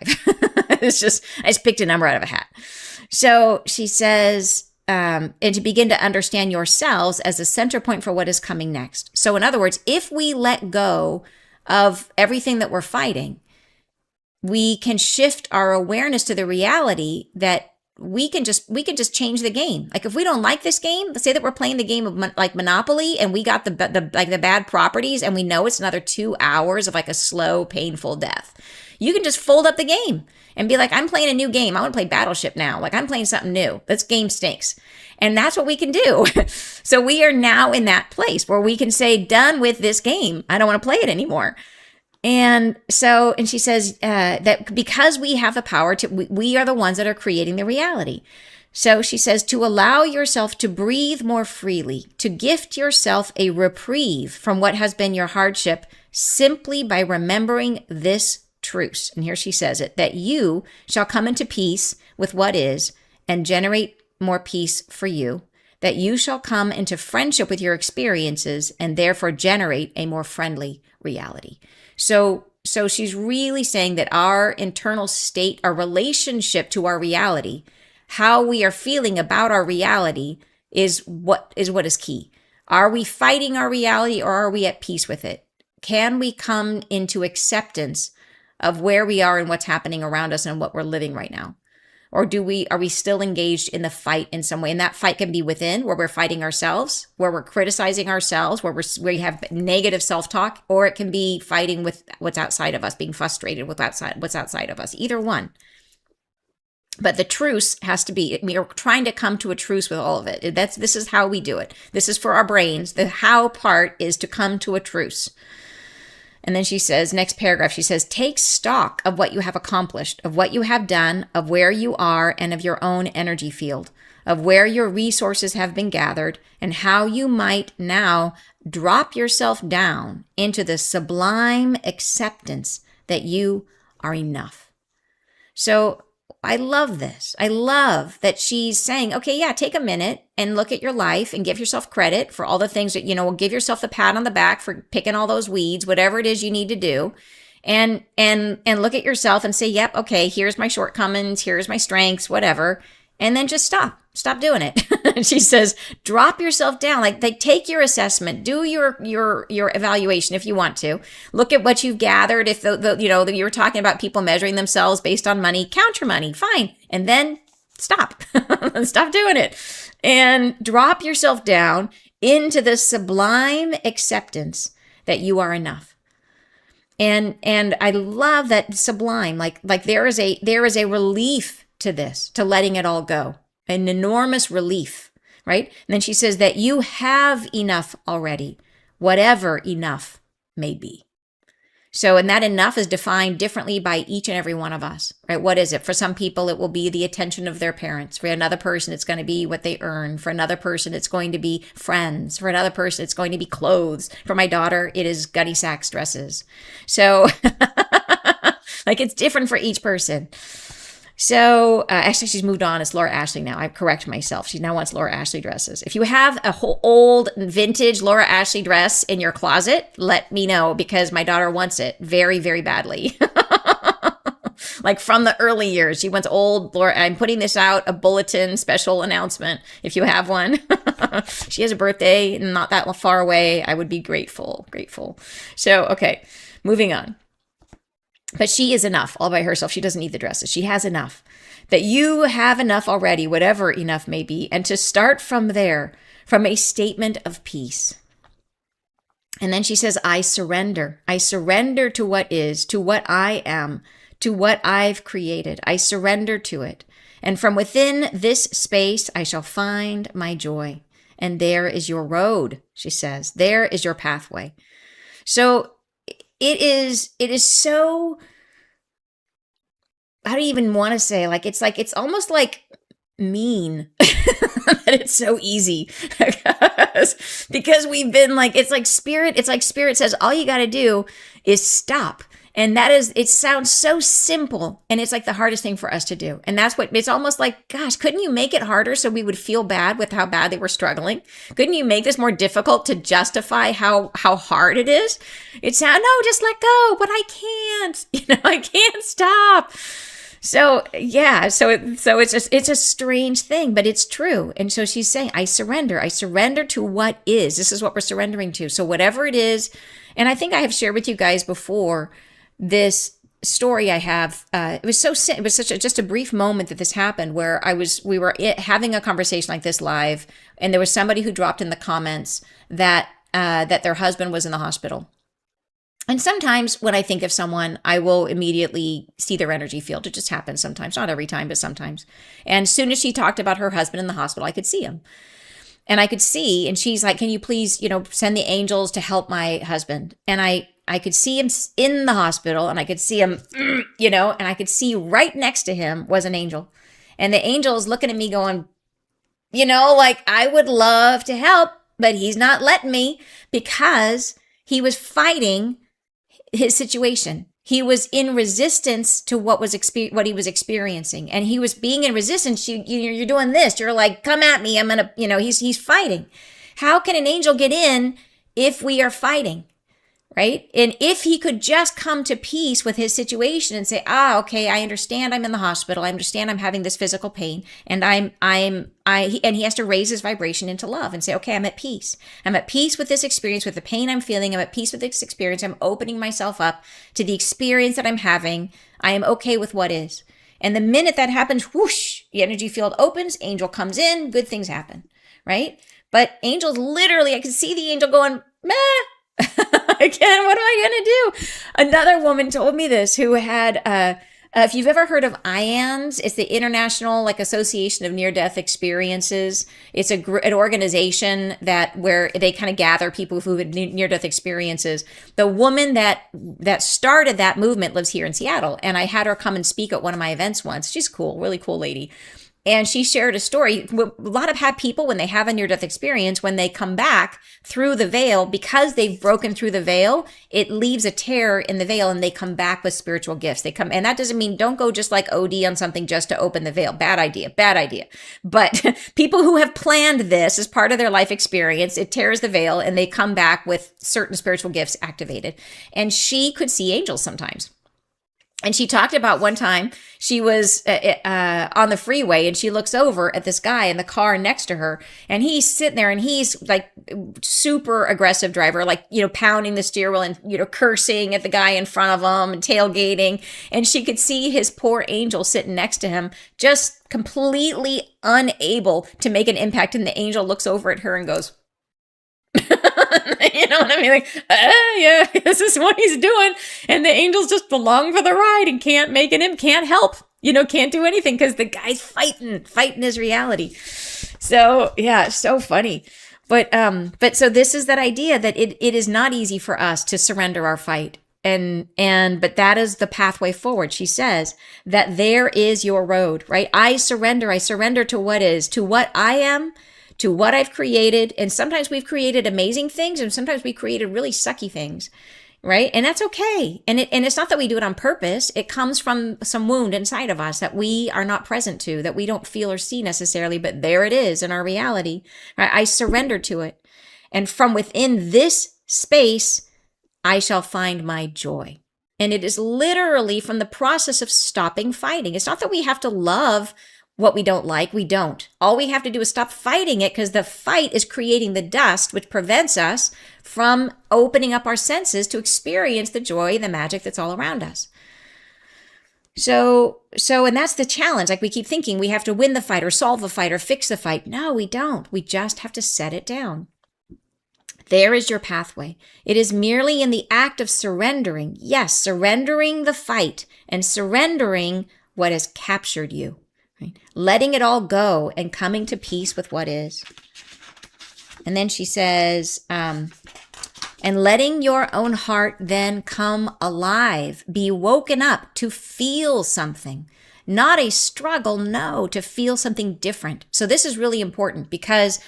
I just picked a number out of a hat. So she says, and to begin to understand yourselves as a center point for what is coming next. So in other words, if we let go of everything that we're fighting, we can shift our awareness to the reality that we can just change the game. Like if we don't like this game, let's say that we're playing the game of like Monopoly, and we got the bad properties, and we know it's another 2 hours of like a slow, painful death. You can just fold up the game and be like, I'm playing a new game. I want to play Battleship now. Like I'm playing something new. This game stinks. And that's what we can do. So we are now in that place where we can say, done with this game. I don't want to play it anymore. And she says that because we have the power we are the ones that are creating the reality. So she says to allow yourself to breathe more freely, to gift yourself a reprieve from what has been your hardship simply by remembering this truce. And here she says it, that you shall come into peace with what is and generate more peace for you, that you shall come into friendship with your experiences and therefore generate a more friendly reality. So she's really saying that our internal state, our relationship to our reality, how we are feeling about our reality is what is key. Are we fighting our reality or are we at peace with it? Can we come into acceptance of where we are and what's happening around us and what we're living right now? Or are we still engaged in the fight in some way? And that fight can be within, where we're fighting ourselves, where we're criticizing ourselves, where we have negative self-talk, or it can be fighting with what's outside of us, being frustrated with what's outside of us. Either one. But the truce has to be, we're trying to come to a truce with all of it. This is how we do it. This is for our brains. The how part is to come to a truce. And then she says, next paragraph, she says, take stock of what you have accomplished, of what you have done, of where you are, and of your own energy field, of where your resources have been gathered, and how you might now drop yourself down into the sublime acceptance that you are enough. So I love this. I love that she's saying, okay, yeah, take a minute and look at your life and give yourself credit for all the things that, give yourself the pat on the back for picking all those weeds, whatever it is you need to do. And look at yourself and say, yep, okay, here's my shortcomings, here's my strengths, whatever. And then just stop doing it. She says, drop yourself down. Like take your assessment, do your evaluation if you want to. Look at what you've gathered. If you were talking about people measuring themselves based on money, count your money, fine. And then stop, stop doing it and drop yourself down into the sublime acceptance that you are enough. And I love that sublime, like there is a relief to this, to letting it all go, an enormous relief, right? And then she says that you have enough already, whatever enough may be. So, and that enough is defined differently by each and every one of us, right? What is it? For some people, it will be the attention of their parents. For another person, it's going to be what they earn. For another person, it's going to be friends. For another person, it's going to be clothes. For my daughter, it is Gunny Sacks dresses. So, like it's different for each person. So actually, she's moved on. It's Laura Ashley now. I correct myself. She now wants Laura Ashley dresses. If you have a whole old vintage Laura Ashley dress in your closet, let me know because my daughter wants it very, very badly. Like from the early years, she wants old Laura. I'm putting this out, a bulletin special announcement. If you have one, she has a birthday not that far away. I would be grateful. So, okay, moving on. But she is enough all by herself. She doesn't need the dresses. She has enough. That you have enough already, whatever enough may be. And to start from there, from a statement of peace. And then she says, I surrender. I surrender to what is, to what I am, to what I've created. I surrender to it. And from within this space, I shall find my joy. And there is your road, she says. There is your pathway. So it is so, I don't even want to say, it's almost like mean that it's so easy because we've been it's like spirit says, all you got to do is stop. And it sounds so simple. And it's like the hardest thing for us to do. And it's almost like, gosh, couldn't you make it harder so we would feel bad with how bad they were struggling? Couldn't you make this more difficult to justify how hard it is? No, just let go, but I can't, I can't stop. So yeah, so it's a strange thing, but it's true. And so she's saying, I surrender to what is. This is what we're surrendering to. So whatever it is, and I think I have shared with you guys before, this story I have, it was just a brief moment that this happened where we were having a conversation like this live, and there was somebody who dropped in the comments that their husband was in the hospital. And sometimes when I think of someone, I will immediately see their energy field. It just happens sometimes, not every time, but sometimes. And as soon as she talked about her husband in the hospital, I could see him. And I could see, and she's like, can you please, send the angels to help my husband? And I could see him in the hospital, and I could see him, and I could see right next to him was an angel. And the angel is looking at me going, I would love to help, but he's not letting me because he was fighting his situation. He was in resistance to what he was experiencing, and he was being in resistance. You're doing this. You're like, come at me. I'm gonna, he's fighting. How can an angel get in if we are fighting? Right? And if he could just come to peace with his situation and say, okay, I understand I'm in the hospital. I understand I'm having this physical pain, and and he has to raise his vibration into love and say, okay, I'm at peace. I'm at peace with this experience, with the pain I'm feeling. I'm at peace with this experience. I'm opening myself up to the experience that I'm having. I am okay with what is. And the minute that happens, whoosh, the energy field opens, angel comes in, good things happen, right? But angels literally, I can see the angel going, meh. Again, what am I going to do? Another woman told me this who had, if you've ever heard of IANDS, it's the International Association of Near-Death Experiences. It's an organization where they kind of gather people who had near-death experiences. The woman that started that movement lives here in Seattle, and I had her come and speak at one of my events once. She's cool, really cool lady. And she shared a story. A lot of people, when they have a near-death experience, when they come back through the veil, because they've broken through the veil, it leaves a tear in the veil, and they come back with spiritual gifts. And that doesn't mean don't go just like OD on something just to open the veil. Bad idea. But people who have planned this as part of their life experience, it tears the veil, and they come back with certain spiritual gifts activated. And she could see angels sometimes. And she talked about one time she was on the freeway, and she looks over at this guy in the car next to her, and he's sitting there, and he's like super aggressive driver, pounding the steering wheel and, cursing at the guy in front of him and tailgating. And she could see his poor angel sitting next to him, just completely unable to make an impact. And the angel looks over at her and goes, you know what I mean? Yeah, this is what he's doing. And the angels just along for the ride and can't make it, can't help, can't do anything because the guy's fighting his reality. So yeah, so funny. But so this is that idea that it is not easy for us to surrender our fight. But that is the pathway forward. She says that there is your road, right? I surrender to what is, to what I am, to what I've created. And sometimes we've created amazing things, and sometimes we created really sucky things, right? And that's okay. And it's not that we do it on purpose. It comes from some wound inside of us that we are not present to, that we don't feel or see necessarily, but there it is in our reality, right? I surrender to it. And from within this space, I shall find my joy. And it is literally from the process of stopping fighting. It's not that we have to love what we don't like. We don't. All we have to do is stop fighting it, because the fight is creating the dust, which prevents us from opening up our senses to experience the joy, the magic that's all around us. So, and that's the challenge. We keep thinking we have to win the fight or solve the fight or fix the fight. No, we don't. We just have to set it down. There is your pathway. It is merely in the act of surrendering. Yes, surrendering the fight and surrendering what has captured you. Right? Letting it all go and coming to peace with what is. And then she says, and letting your own heart then come alive, be woken up to feel something, not a struggle, no, to feel something different. So this is really important, because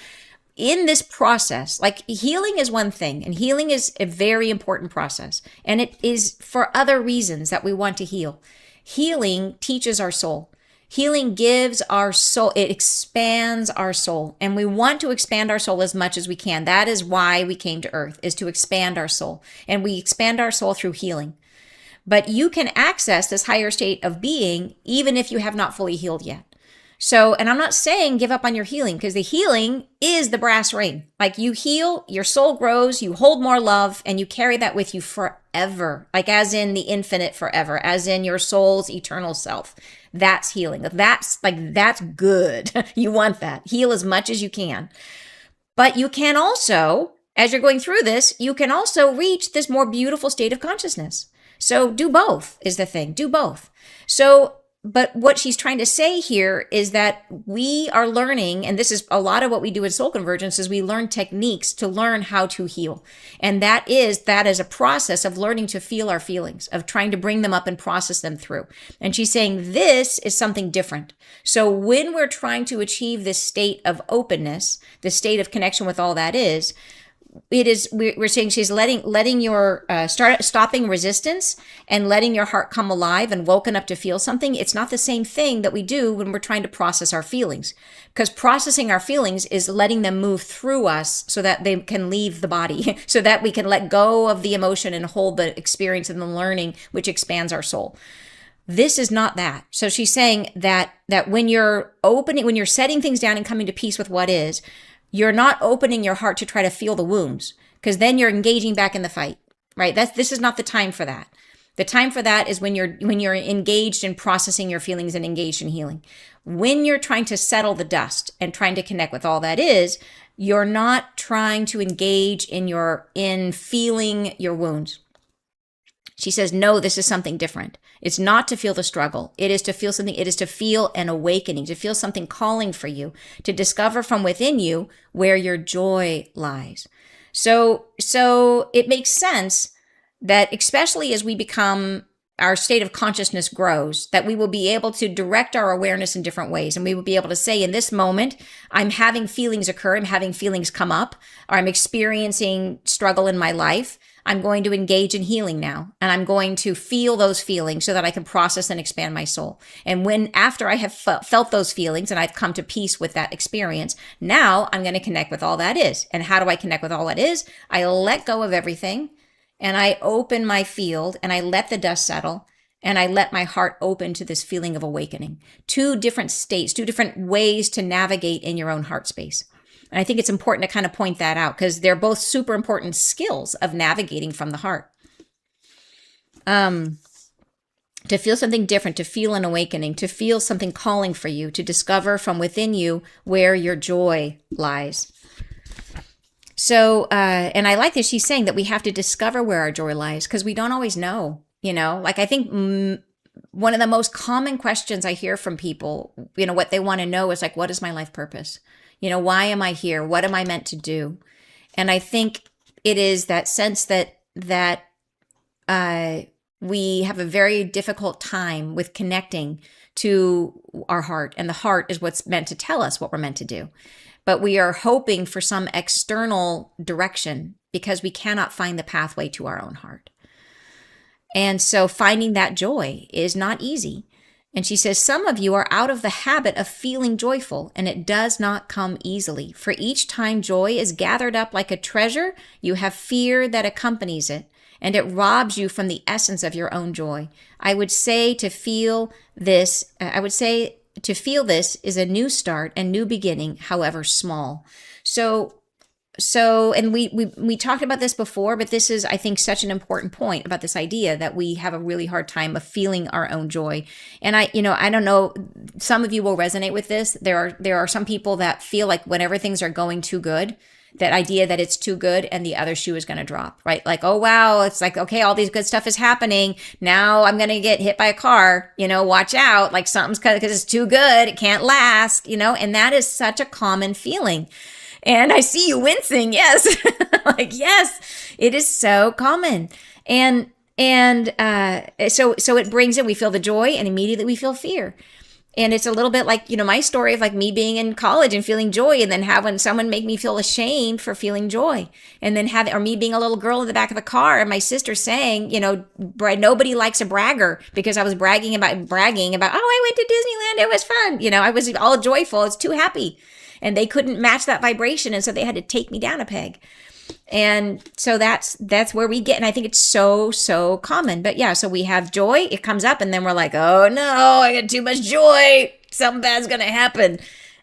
in this process, healing is one thing, and healing is a very important process, and it is for other reasons that we want to heal. Healing teaches our soul. Healing gives our soul, it expands our soul, and we want to expand our soul as much as we can. That is why we came to earth, is to expand our soul, and we expand our soul through healing. But you can access this higher state of being even if you have not fully healed yet. So, and I'm not saying give up on your healing, because the healing is the brass ring. You heal, your soul grows, you hold more love, and you carry that with you forever. As in the infinite forever, as in your soul's eternal self. That's healing. That's good. You want that. Heal as much as you can. But you can also, as you're going through this, you can also reach this more beautiful state of consciousness. So do both is the thing. Do both. So, but what she's trying to say here is that we are learning, and this is a lot of what we do in Soul Convergence, is we learn techniques to learn how to heal. And that is a process of learning to feel our feelings, of trying to bring them up and process them through. And she's saying this is something different. So when we're trying to achieve this state of openness, the state of connection with all that is, we're saying she's letting your stopping resistance and letting your heart come alive and woken up to feel something. It's not the same thing that we do when we're trying to process our feelings, because processing our feelings is letting them move through us so that they can leave the body, so that we can let go of the emotion and hold the experience and the learning, which expands our soul. This is not that. So she's saying that when you're setting things down and coming to peace with what is, you're not opening your heart to try to feel the wounds, because then you're engaging back in the fight, right? This is not the time for that. The time for that is when you're engaged in processing your feelings and engaged in healing. When you're trying to settle the dust and trying to connect with all that is, you're not trying to engage in feeling your wounds. She says, no, this is something different. It's not to feel the struggle. It is to feel something. It is to feel an awakening, to feel something calling for you, to discover from within you where your joy lies. So it makes sense that, especially as our state of consciousness grows, that we will be able to direct our awareness in different ways. And we will be able to say, in this moment, I'm having feelings occur, I'm having feelings come up, or I'm experiencing struggle in my life. I'm going to engage in healing now, and I'm going to feel those feelings so that I can process and expand my soul. And after I have felt those feelings and I've come to peace with that experience, now I'm going to connect with all that is. And how do I connect with all that is? I let go of everything, and I open my field, and I let the dust settle, and I let my heart open to this feeling of awakening. 2 different states, 2 different ways to navigate in your own heart space. And I think it's important to kind of point that out, because they're both super important skills of navigating from the heart. To feel something different, to feel an awakening, to feel something calling for you, to discover from within you where your joy lies. So, and I like that she's saying that we have to discover where our joy lies, because we don't always know, like I think one of the most common questions I hear from people, what they want to know is like, what is my life purpose? Why am I here? What am I meant to do? And I think it is that sense that we have a very difficult time with connecting to our heart, and the heart is what's meant to tell us what we're meant to do. But we are hoping for some external direction because we cannot find the pathway to our own heart. And so finding that joy is not easy. And she says, some of you are out of the habit of feeling joyful, and it does not come easily. For each time joy is gathered up like a treasure, you have fear that accompanies it, and it robs you from the essence of your own joy. I would say to feel this is a new start and new beginning, however small. So, and we talked about this before, but this is, I think, such an important point about this idea that we have a really hard time of feeling our own joy. And I don't know, some of you will resonate with this. There are some people that feel like whenever things are going too good, that idea that it's too good and the other shoe is going to drop, right? Like, oh, wow, it's like, okay, all these good stuff is happening. Now I'm going to get hit by a car, watch out, like something's because it's too good. It can't last, and that is such a common feeling. And I see you wincing. Yes. Like, yes, it is so common. So it brings in, we feel the joy and immediately we feel fear. And it's a little bit like, my story of like me being in college and feeling joy, and then having someone make me feel ashamed for feeling joy. And then or me being a little girl in the back of the car and my sister saying, nobody likes a bragger, because I was bragging about, oh, I went to Disneyland. It was fun. I was all joyful. I was too happy. And they couldn't match that vibration. And so they had to take me down a peg. And so that's where we get. And I think it's so, so common. But yeah, so we have joy. It comes up and then we're like, oh no, I got too much joy. Something bad's going to happen.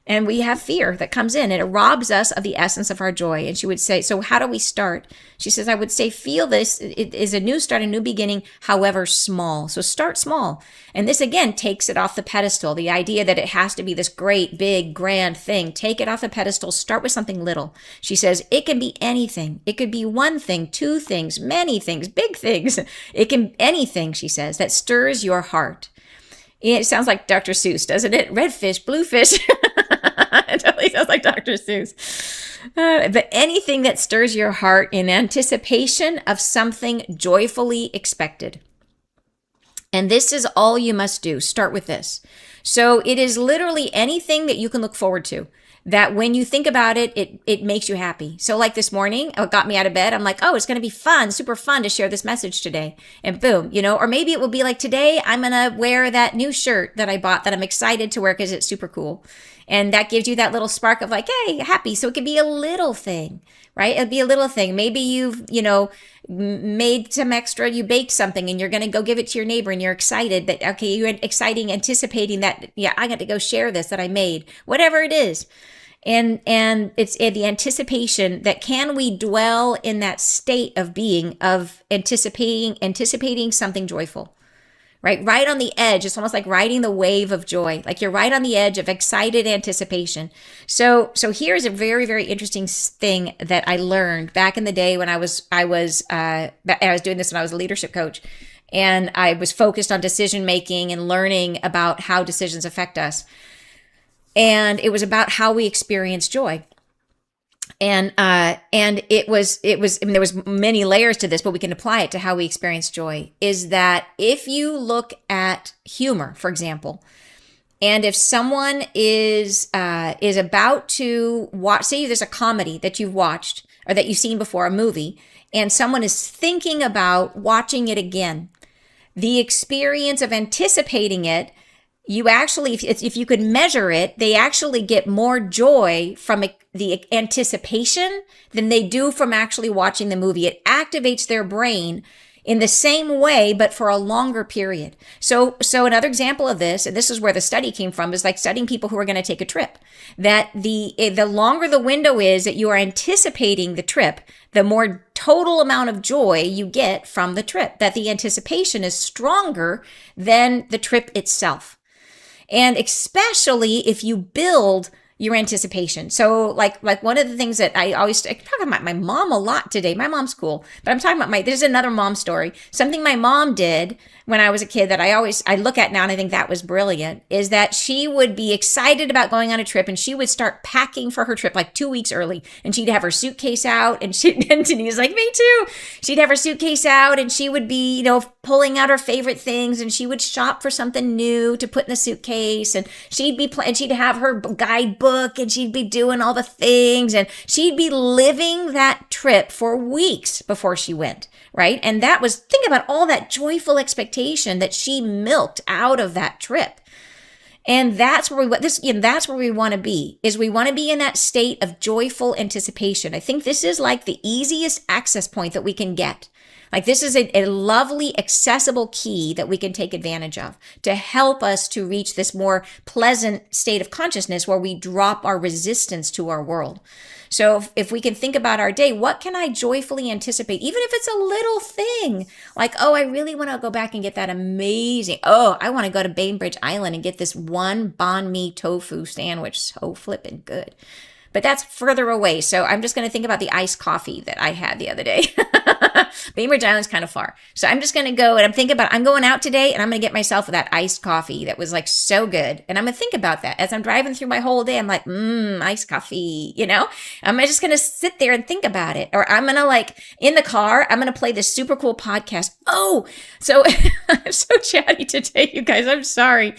And we have fear that comes in, and it robs us of the essence of our joy. And she would say, so how do we start? She says, I would say, feel this. It is a new start, a new beginning, however small. So start small. And this, again, takes it off the pedestal. The idea that it has to be this great, big, grand thing. Take it off the pedestal. Start with something little. She says, it can be anything. It could be one thing, 2 things, many things, big things. It can anything, she says, that stirs your heart. It sounds like Dr. Seuss, doesn't it? Red fish, blue fish. It totally sounds like Dr. Seuss. But anything that stirs your heart in anticipation of something joyfully expected. And this is all you must do. Start with this. So it is literally anything that you can look forward to, that when you think about it, it makes you happy. So like this morning, it got me out of bed. I'm like, oh, it's going to be fun, super fun to share this message today. And boom, or maybe it will be like, today I'm going to wear that new shirt that I bought that I'm excited to wear because it's super cool. And that gives you that little spark of like, hey, happy. So it could be a little thing, right? It'd be a little thing. Maybe you've, made some extra, you baked something and you're going to go give it to your neighbor and you're excited that, okay, you're exciting, anticipating that, yeah, I got to go share this that I made, whatever it is. And it's the anticipation that, can we dwell in that state of being, of anticipating something joyful, right on the edge. It's almost like riding the wave of joy, like you're right on the edge of excited anticipation. So here's a very, very interesting thing that I learned back in the day when I was doing this when I was a leadership coach, and I was focused on decision making and learning about how decisions affect us. And it was about how we experience joy. And it was, I mean, there was many layers to this, but we can apply it to how we experience joy. Is that if you look at humor, for example, and if someone is about to watch, say there's a comedy that you've watched or that you've seen before, a movie, and someone is thinking about watching it again, the experience of anticipating it, you actually, if you could measure it, they actually get more joy from the anticipation than they do from actually watching the movie. It activates their brain in the same way, but for a longer period. So another example of this, and this is where the study came from, is like studying people who are going to take a trip. That the longer the window is that you are anticipating the trip, the more total amount of joy you get from the trip. That the anticipation is stronger than the trip itself. And especially if you build your anticipation. So like one of the things that I talk about my mom a lot today. My mom's cool, but I'm talking about there's another mom story. Something my mom did when I was a kid that I look at now and I think that was brilliant, is that she would be excited about going on a trip and she would start packing for her trip like 2 weeks early, and she'd have her suitcase out and Denise's like, me too. She'd have her suitcase out and she would be, pulling out her favorite things, and she would shop for something new to put in the suitcase, and she'd have her guidebook and she'd be doing all the things, and she'd be living that trip for weeks before she went. Right. And think about all that joyful expectation that she milked out of that trip. And that's where that's where we want to be, is we want to be in that state of joyful anticipation. I think this is like the easiest access point that we can get. Like this is a lovely, accessible key that we can take advantage of to help us to reach this more pleasant state of consciousness where we drop our resistance to our world. So if we can think about our day, what can I joyfully anticipate? Even if it's a little thing, like, oh, I really want to go back and get that amazing, I want to go to Bainbridge Island and get this one banh mi tofu sandwich. So flippin' good. But that's further away. So I'm just going to think about the iced coffee that I had the other day. Bainbridge Island's kind of far. So I'm just going to go and I'm going out today and I'm going to get myself that iced coffee that was like so good. And I'm going to think about that as I'm driving through my whole day. I'm like, iced coffee, I'm just going to sit there and think about it. Or I'm going to in the car, I'm going to play this super cool podcast. Oh, so I'm so chatty today, you guys. I'm sorry.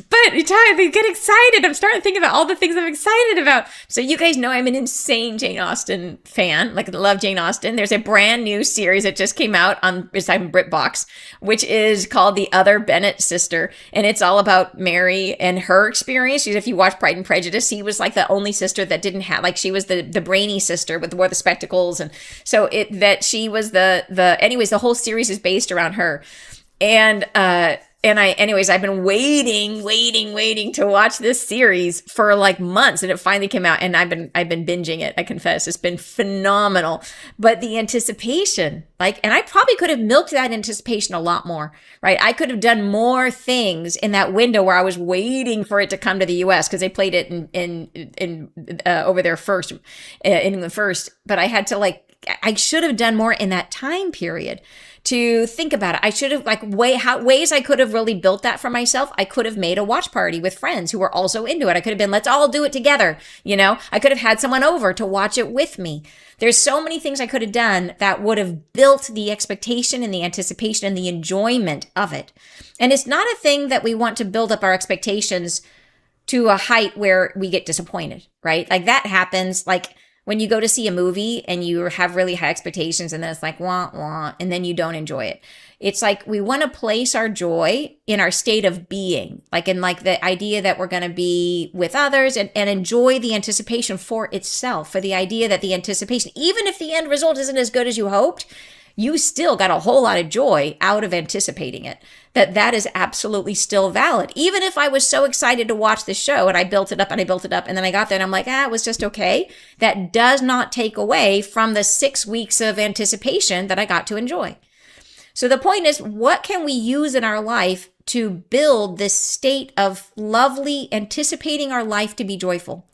But I get excited. I'm starting to think about all the things I'm excited about. So you guys know I'm an insane Jane Austen fan. Like, I love Jane Austen. There's a brand new series that just came out on BritBox, which is called The Other Bennet Sister. And it's all about Mary and her experience. If you watch Pride and Prejudice, he was like the only sister that didn't have, she was the brainy sister with wore the spectacles. And so she was anyways, the whole series is based around her. I've been waiting to watch this series for like months, and it finally came out, and I've been binging it. I confess, it's been phenomenal. But the anticipation, and I probably could have milked that anticipation a lot more, right? I could have done more things in that window where I was waiting for it to come to the U.S. because they played it in over there first, in England first. But I had to I should have done more in that time period to think about it. I should have ways I could have really built that for myself. I could have made a watch party with friends who were also into it. I could have been, let's all do it together. I could have had someone over to watch it with me. There's so many things I could have done that would have built the expectation and the anticipation and the enjoyment of it. And it's not a thing that we want to build up our expectations to a height where we get disappointed, right? Like that happens like when you go to see a movie and you have really high expectations and then it's like, wah, wah, and then you don't enjoy it. It's like we want to place our joy in our state of being, like in like the idea that we're going to be with others and enjoy the anticipation for itself, for the idea that the anticipation, even if the end result isn't as good as you hoped, you still got a whole lot of joy out of anticipating it. That is absolutely still valid. Even if I was so excited to watch this show and I built it up and then I got there and I'm like, it was just okay. That does not take away from the 6 weeks of anticipation that I got to enjoy. So the point is, what can we use in our life to build this state of lovely anticipating our life to be joyful?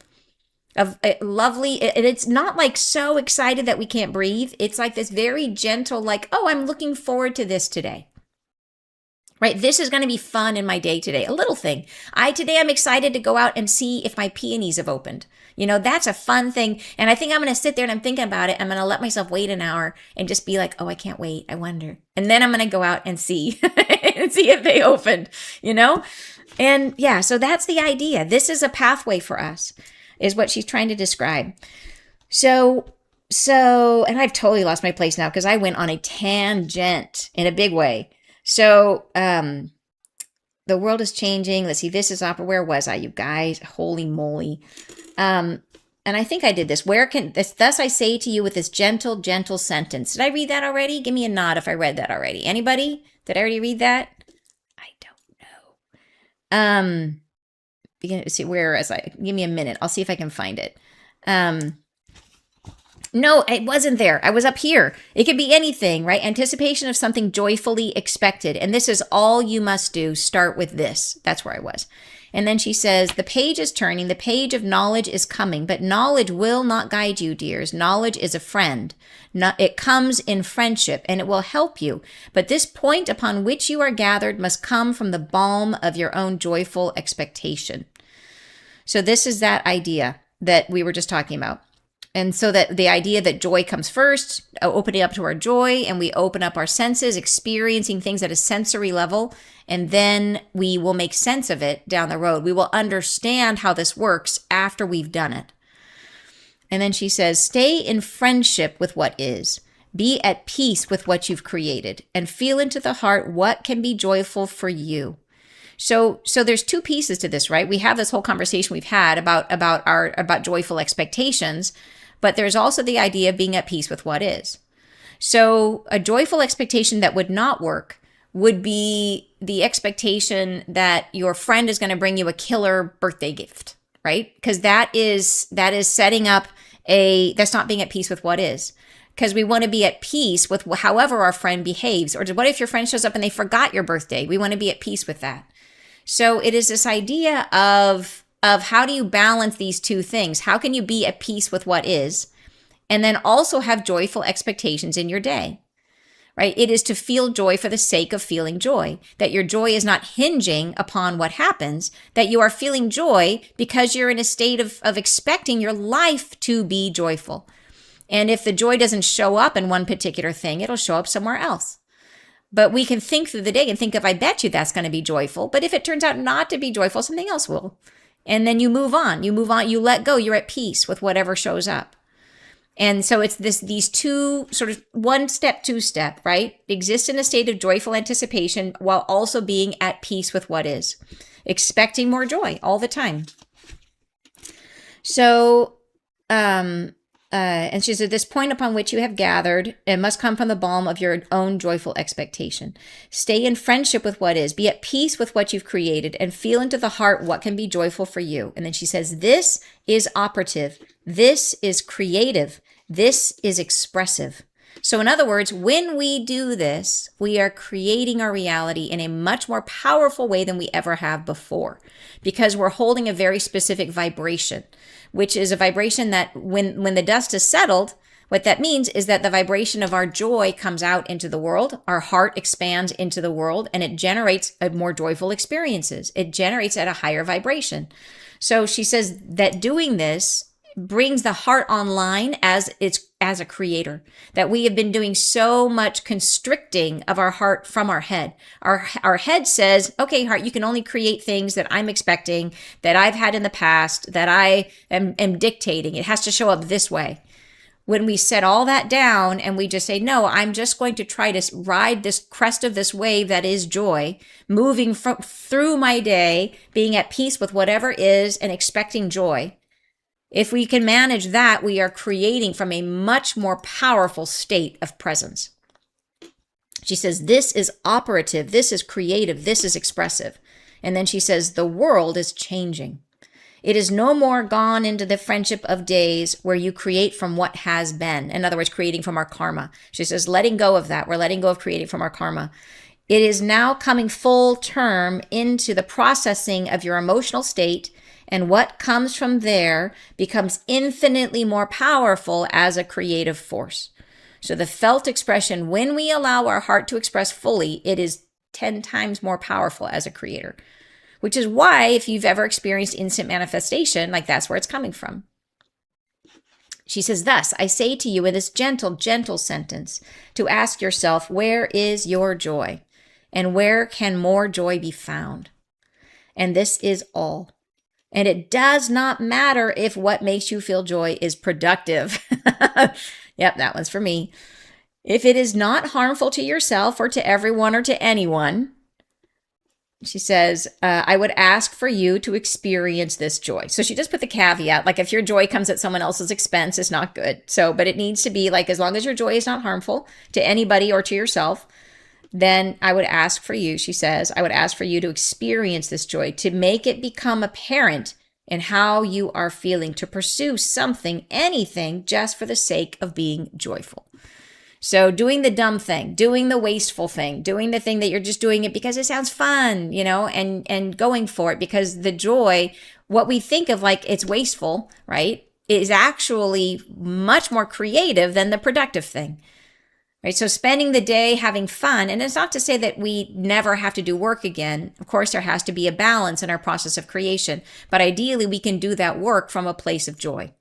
Of lovely, and it's not like so excited that we can't breathe. It's like this very gentle, like, oh, I'm looking forward to this today. Right? This is going to be fun in my day today. A little thing. Today I'm excited to go out and see if my peonies have opened. That's a fun thing. And I think I'm going to sit there and I'm thinking about it. I'm going to let myself wait an hour and just be like, oh, I can't wait. I wonder. And then I'm going to go out and see, and see if they opened, And yeah, so that's the idea. This is a pathway for us, is what she's trying to describe. So, and I've totally lost my place now because I went on a tangent in a big way. So, the world is changing. Let's see, this is opera. Where was I, you guys? Holy moly. And I think I did this. Thus I say to you with this gentle, gentle sentence. Did I read that already? Give me a nod if I read that already. Anybody? Did I already read that? I don't know. See, where is I? Give me a minute. I'll see if I can find it. No, it wasn't there. I was up here. It could be anything, right? Anticipation of something joyfully expected. And this is all you must do. Start with this. That's where I was. And then she says, the page is turning. The page of knowledge is coming, but knowledge will not guide you, dears. Knowledge is a friend. It comes in friendship and it will help you. But this point upon which you are gathered must come from the balm of your own joyful expectation. So this is that idea that we were just talking about. And so that the idea that joy comes first, opening up to our joy, and we open up our senses, experiencing things at a sensory level, and then we will make sense of it down the road. We will understand how this works after we've done it. And then she says, stay in friendship with what is. Be at peace with what you've created, and feel into the heart what can be joyful for you. So there's two pieces to this, right? We have this whole conversation we've had about joyful expectations, but there's also the idea of being at peace with what is. So a joyful expectation that would not work would be the expectation that your friend is going to bring you a killer birthday gift, right? Because that is setting up that's not being at peace with what is. Because we want to be at peace with however our friend behaves. Or what if your friend shows up and they forgot your birthday? We want to be at peace with that. So it is this idea of how do you balance these two things? How can you be at peace with what is, and then also have joyful expectations in your day, right? It is to feel joy for the sake of feeling joy, that your joy is not hinging upon what happens, that you are feeling joy because you're in a state of expecting your life to be joyful. And if the joy doesn't show up in one particular thing, it'll show up somewhere else. But we can think through the day and think, I bet you that's going to be joyful. But if it turns out not to be joyful, something else will. And then you move on, you let go, you're at peace with whatever shows up. And so it's these two sort of one step, two step, right? Exist in a state of joyful anticipation while also being at peace with what is. Expecting more joy all the time. So, and she said, this point upon which you have gathered, it must come from the balm of your own joyful expectation. Stay in friendship with what is. Be at peace with what you've created and feel into the heart what can be joyful for you. And then she says, this is operative. This is creative. This is expressive. So in other words, when we do this, we are creating our reality in a much more powerful way than we ever have before, because we're holding a very specific vibration, which is a vibration that when the dust is settled, What that means is that the vibration of our joy comes out into the world, our heart expands into the world, and it generates a more joyful experiences. It generates at a higher vibration. So she says that doing this brings the heart online as a creator, that we have been doing so much constricting of our heart from our head. Our head says, okay, heart, you can only create things that I'm expecting, that I've had in the past, that I am dictating. It has to show up this way. When we set all that down and we just say, no, I'm just going to try to ride this crest of this wave that is joy, moving through my day, being at peace with whatever is and expecting joy. If we can manage that, we are creating from a much more powerful state of presence. She says, this is operative, this is creative, this is expressive. And then she says, the world is changing. It is no more gone into the friendship of days where you create from what has been. In other words, creating from our karma. She says, letting go of that. We're letting go of creating from our karma. It is now coming full term into the processing of your emotional state, and what comes from there becomes infinitely more powerful as a creative force. So the felt expression, when we allow our heart to express fully, it is 10 times more powerful as a creator. Which is why, if you've ever experienced instant manifestation, like that's where it's coming from. She says, thus, I say to you in this gentle, gentle sentence to ask yourself, where is your joy? And where can more joy be found? And this is all. And it does not matter if what makes you feel joy is productive. Yep, that one's for me. If it is not harmful to yourself or to everyone or to anyone, she says, I would ask for you to experience this joy. So she just put the caveat, like if your joy comes at someone else's expense, it's not good. So, but it needs to be like, as long as your joy is not harmful to anybody or to yourself, then I would ask for you, she says, I would ask for you to experience this joy, to make it become apparent in how you are feeling, to pursue something, anything, just for the sake of being joyful. So doing the dumb thing, doing the wasteful thing, doing the thing that you're just doing it because it sounds fun, and going for it because the joy, what we think of like it's wasteful, right, is actually much more creative than the productive thing, right? So spending the day having fun, and it's not to say that we never have to do work again. Of course, there has to be a balance in our process of creation, but ideally we can do that work from a place of joy.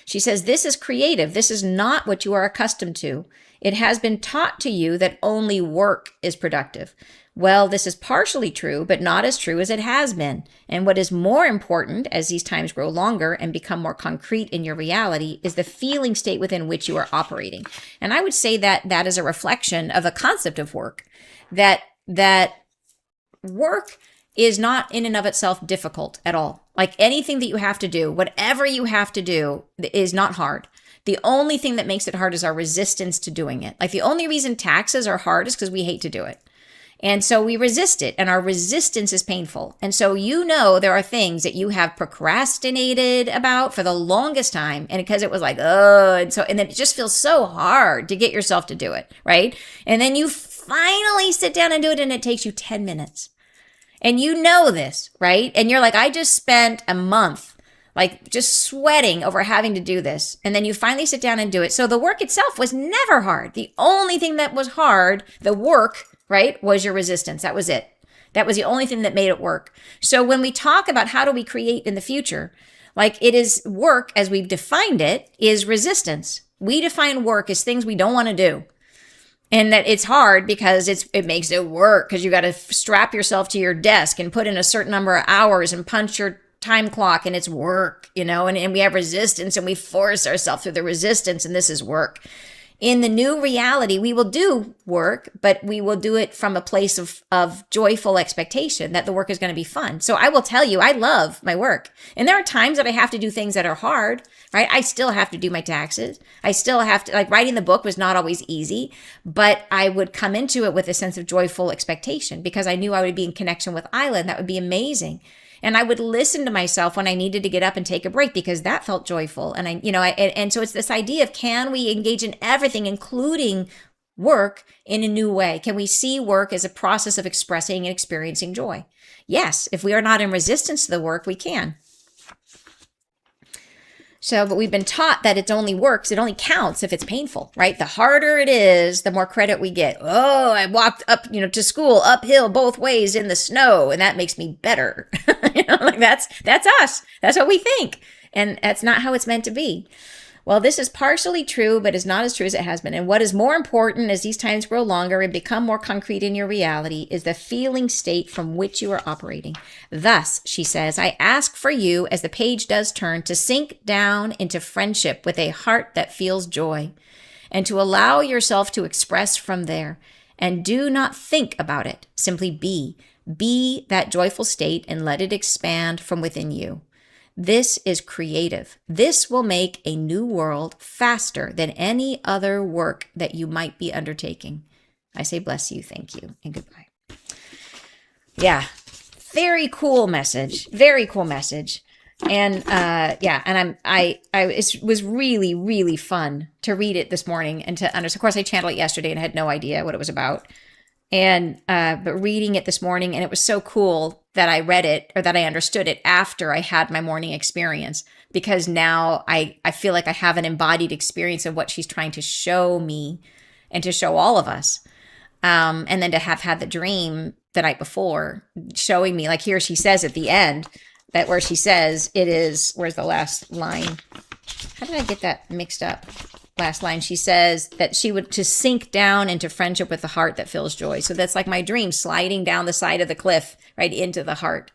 She says, this is creative. This is not what you are accustomed to. It has been taught to you that only work is productive. Well, this is partially true, but not as true as it has been. And what is more important as these times grow longer and become more concrete in your reality is the feeling state within which you are operating. And I would say that that is a reflection of a concept of work, that work is not in and of itself difficult at all. Like anything that you have to do, whatever you have to do is not hard. The only thing that makes it hard is our resistance to doing it. Like the only reason taxes are hard is because we hate to do it. And so we resist it, and our resistance is painful. And so there are things that you have procrastinated about for the longest time, and because it was like, and then it just feels so hard to get yourself to do it, right? And then you finally sit down and do it, and it takes you 10 minutes. And you know this, right? And you're like, I just spent a month like just sweating over having to do this. And then you finally sit down and do it. So the work itself was never hard. The only thing that was hard, the work, right, was your resistance. That was it. That was the only thing that made it work. So when we talk about how do we create in the future, like it is work as we've defined it is resistance. We define work as things we don't want to do. And that it's hard because it makes it work because you got to strap yourself to your desk and put in a certain number of hours and punch your time clock, and it's work, and we have resistance and we force ourselves through the resistance, and this is work. In the new reality, we will do work, but we will do it from a place of joyful expectation that the work is going to be fun. So I will tell you, I love my work. And there are times that I have to do things that are hard, right? I still have to do my taxes. I still have to, like writing the book was not always easy, but I would come into it with a sense of joyful expectation because I knew I would be in connection with Ayla, and that would be amazing. And I would listen to myself when I needed to get up and take a break because that felt joyful. And and so it's this idea of, can we engage in everything, including work, in a new way? Can we see work as a process of expressing and experiencing joy? Yes, if we are not in resistance to the work, we can. So, but we've been taught that it only works, it only counts if it's painful, right? The harder it is, the more credit we get. Oh, I walked up, to school uphill both ways in the snow, and that makes me better. Like that's us. That's what we think. And that's not how it's meant to be. Well, this is partially true, but is not as true as it has been. And what is more important as these times grow longer and become more concrete in your reality is the feeling state from which you are operating. Thus, she says, I ask for you, as the page does turn, to sink down into friendship with a heart that feels joy, and to allow yourself to express from there. And do not think about it. Simply be. Be that joyful state and let it expand from within you. This is creative. This will make a new world faster than any other work that you might be undertaking. I say bless you, thank you, and goodbye. Yeah, very cool message. Very cool message. And it was really, really fun to read it this morning and to understand. Of course, I channeled it yesterday and had no idea what it was about. And but reading it this morning, and it was so cool that I read it, or that I understood it after I had my morning experience, because now I feel like I have an embodied experience of what she's trying to show me and to show all of us. And then to have had the dream the night before showing me, like here she says at the end, that where she says it is, where's the last line? How did I get that mixed up? Last line, she says that she would to sink down into friendship with the heart that feels joy. So that's like my dream, sliding down the side of the cliff right into the heart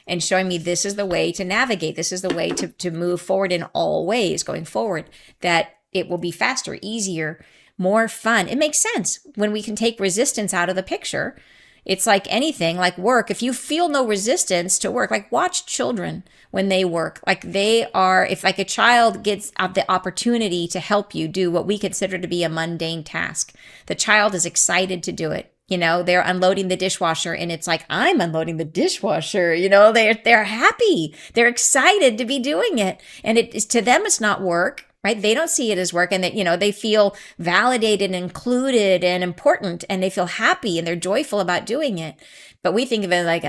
and showing me this is the way to navigate. This is the way to move forward in all ways going forward, that it will be faster, easier, more fun. It makes sense when we can take resistance out of the picture. It's like anything, like work. If you feel no resistance to work, like watch children when they work, like they are, if like a child gets the opportunity to help you do what we consider to be a mundane task, the child is excited to do it. They're unloading the dishwasher and it's like, I'm unloading the dishwasher. They're happy. They're excited to be doing it. And it is, to them, it's not work. Right? They don't see it as work, and that, they feel validated and included and important, and they feel happy and they're joyful about doing it. But we think of it like,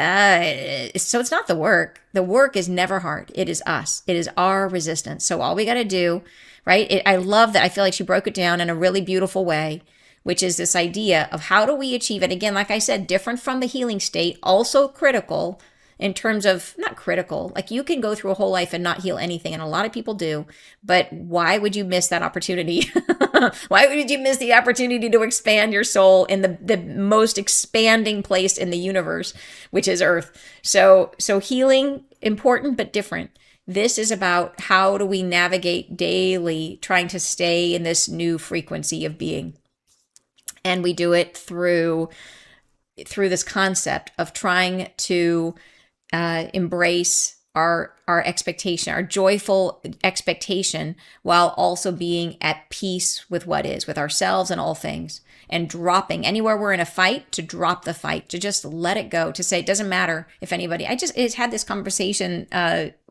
so it's not the work. The work is never hard. It is us. It is our resistance. So all we got to do, right? I love that. I feel like she broke it down in a really beautiful way, which is this idea of how do we achieve it? Again, like I said, different from the healing state, also critical in terms of, not critical, like you can go through a whole life and not heal anything. And a lot of people do, but why would you miss that opportunity? Why would you miss the opportunity to expand your soul in the most expanding place in the universe, which is Earth? So healing, important, but different. This is about how do we navigate daily, trying to stay in this new frequency of being. And we do it through this concept of trying to embrace our expectation, our joyful expectation, while also being at peace with what is, with ourselves and all things, and dropping anywhere we're in a fight, to drop the fight, to just let it go, to say it doesn't matter if anybody. I just had this conversation.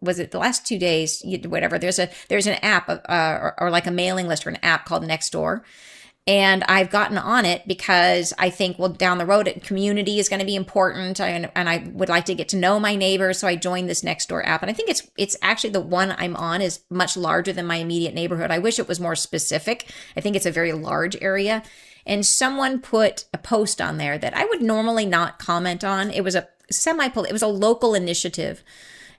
Was it the last 2 days? Whatever. There's an app or like a mailing list or an app called Nextdoor. And I've gotten on it because I think, well, down the road, community is going to be important, and I would like to get to know my neighbors. So I joined this Nextdoor app, and I think it's actually the one I'm on is much larger than my immediate neighborhood. I wish it was more specific. I think it's a very large area. And someone put a post on there that I would normally not comment on. It was it was a local initiative.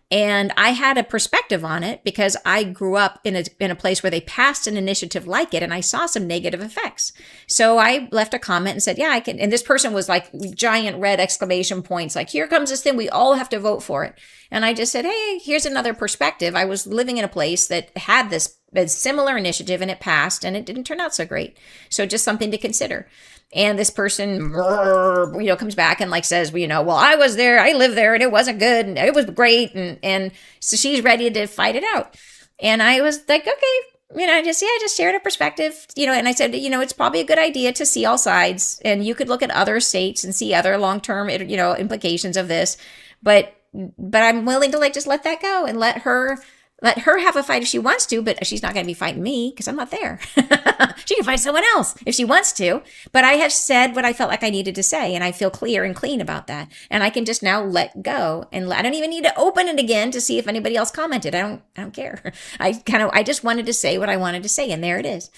And I had a perspective on it because I grew up in a place where they passed an initiative like it, and I saw some negative effects. So I left a comment and said, yeah, I can. And this person was like giant red exclamation points, like, here comes this thing. We all have to vote for it. And I just said, hey, here's another perspective. I was living in a place that had this similar initiative, and it passed, and it didn't turn out so great. So just something to consider. And this person, comes back and like says, well, I was there, I lived there, and it wasn't good, and it was great. And so she's ready to fight it out. And I was like, okay, I just shared a perspective, and I said, it's probably a good idea to see all sides, and you could look at other states and see other long-term, implications of this. But I'm willing to just let that go and let her Let her have a fight if she wants to, but she's not going to be fighting me because I'm not there. She can fight someone else if she wants to. But I have said what I felt like I needed to say, and I feel clear and clean about that. And I can just now let go, and I don't even need to open it again to see if anybody else commented. I don't care. I just wanted to say what I wanted to say, and there it is.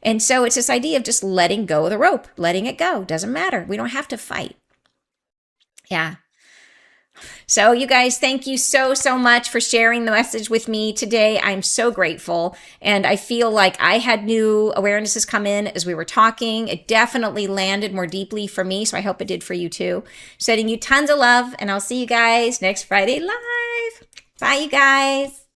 And so it's this idea of just letting go of the rope, letting it go. Doesn't matter. We don't have to fight. Yeah. So, you guys, thank you so, so much for sharing the message with me today. I'm so grateful. And I feel like I had new awarenesses come in as we were talking. It definitely landed more deeply for me. So I hope it did for you too. Sending you tons of love. And I'll see you guys next Friday live. Bye, you guys.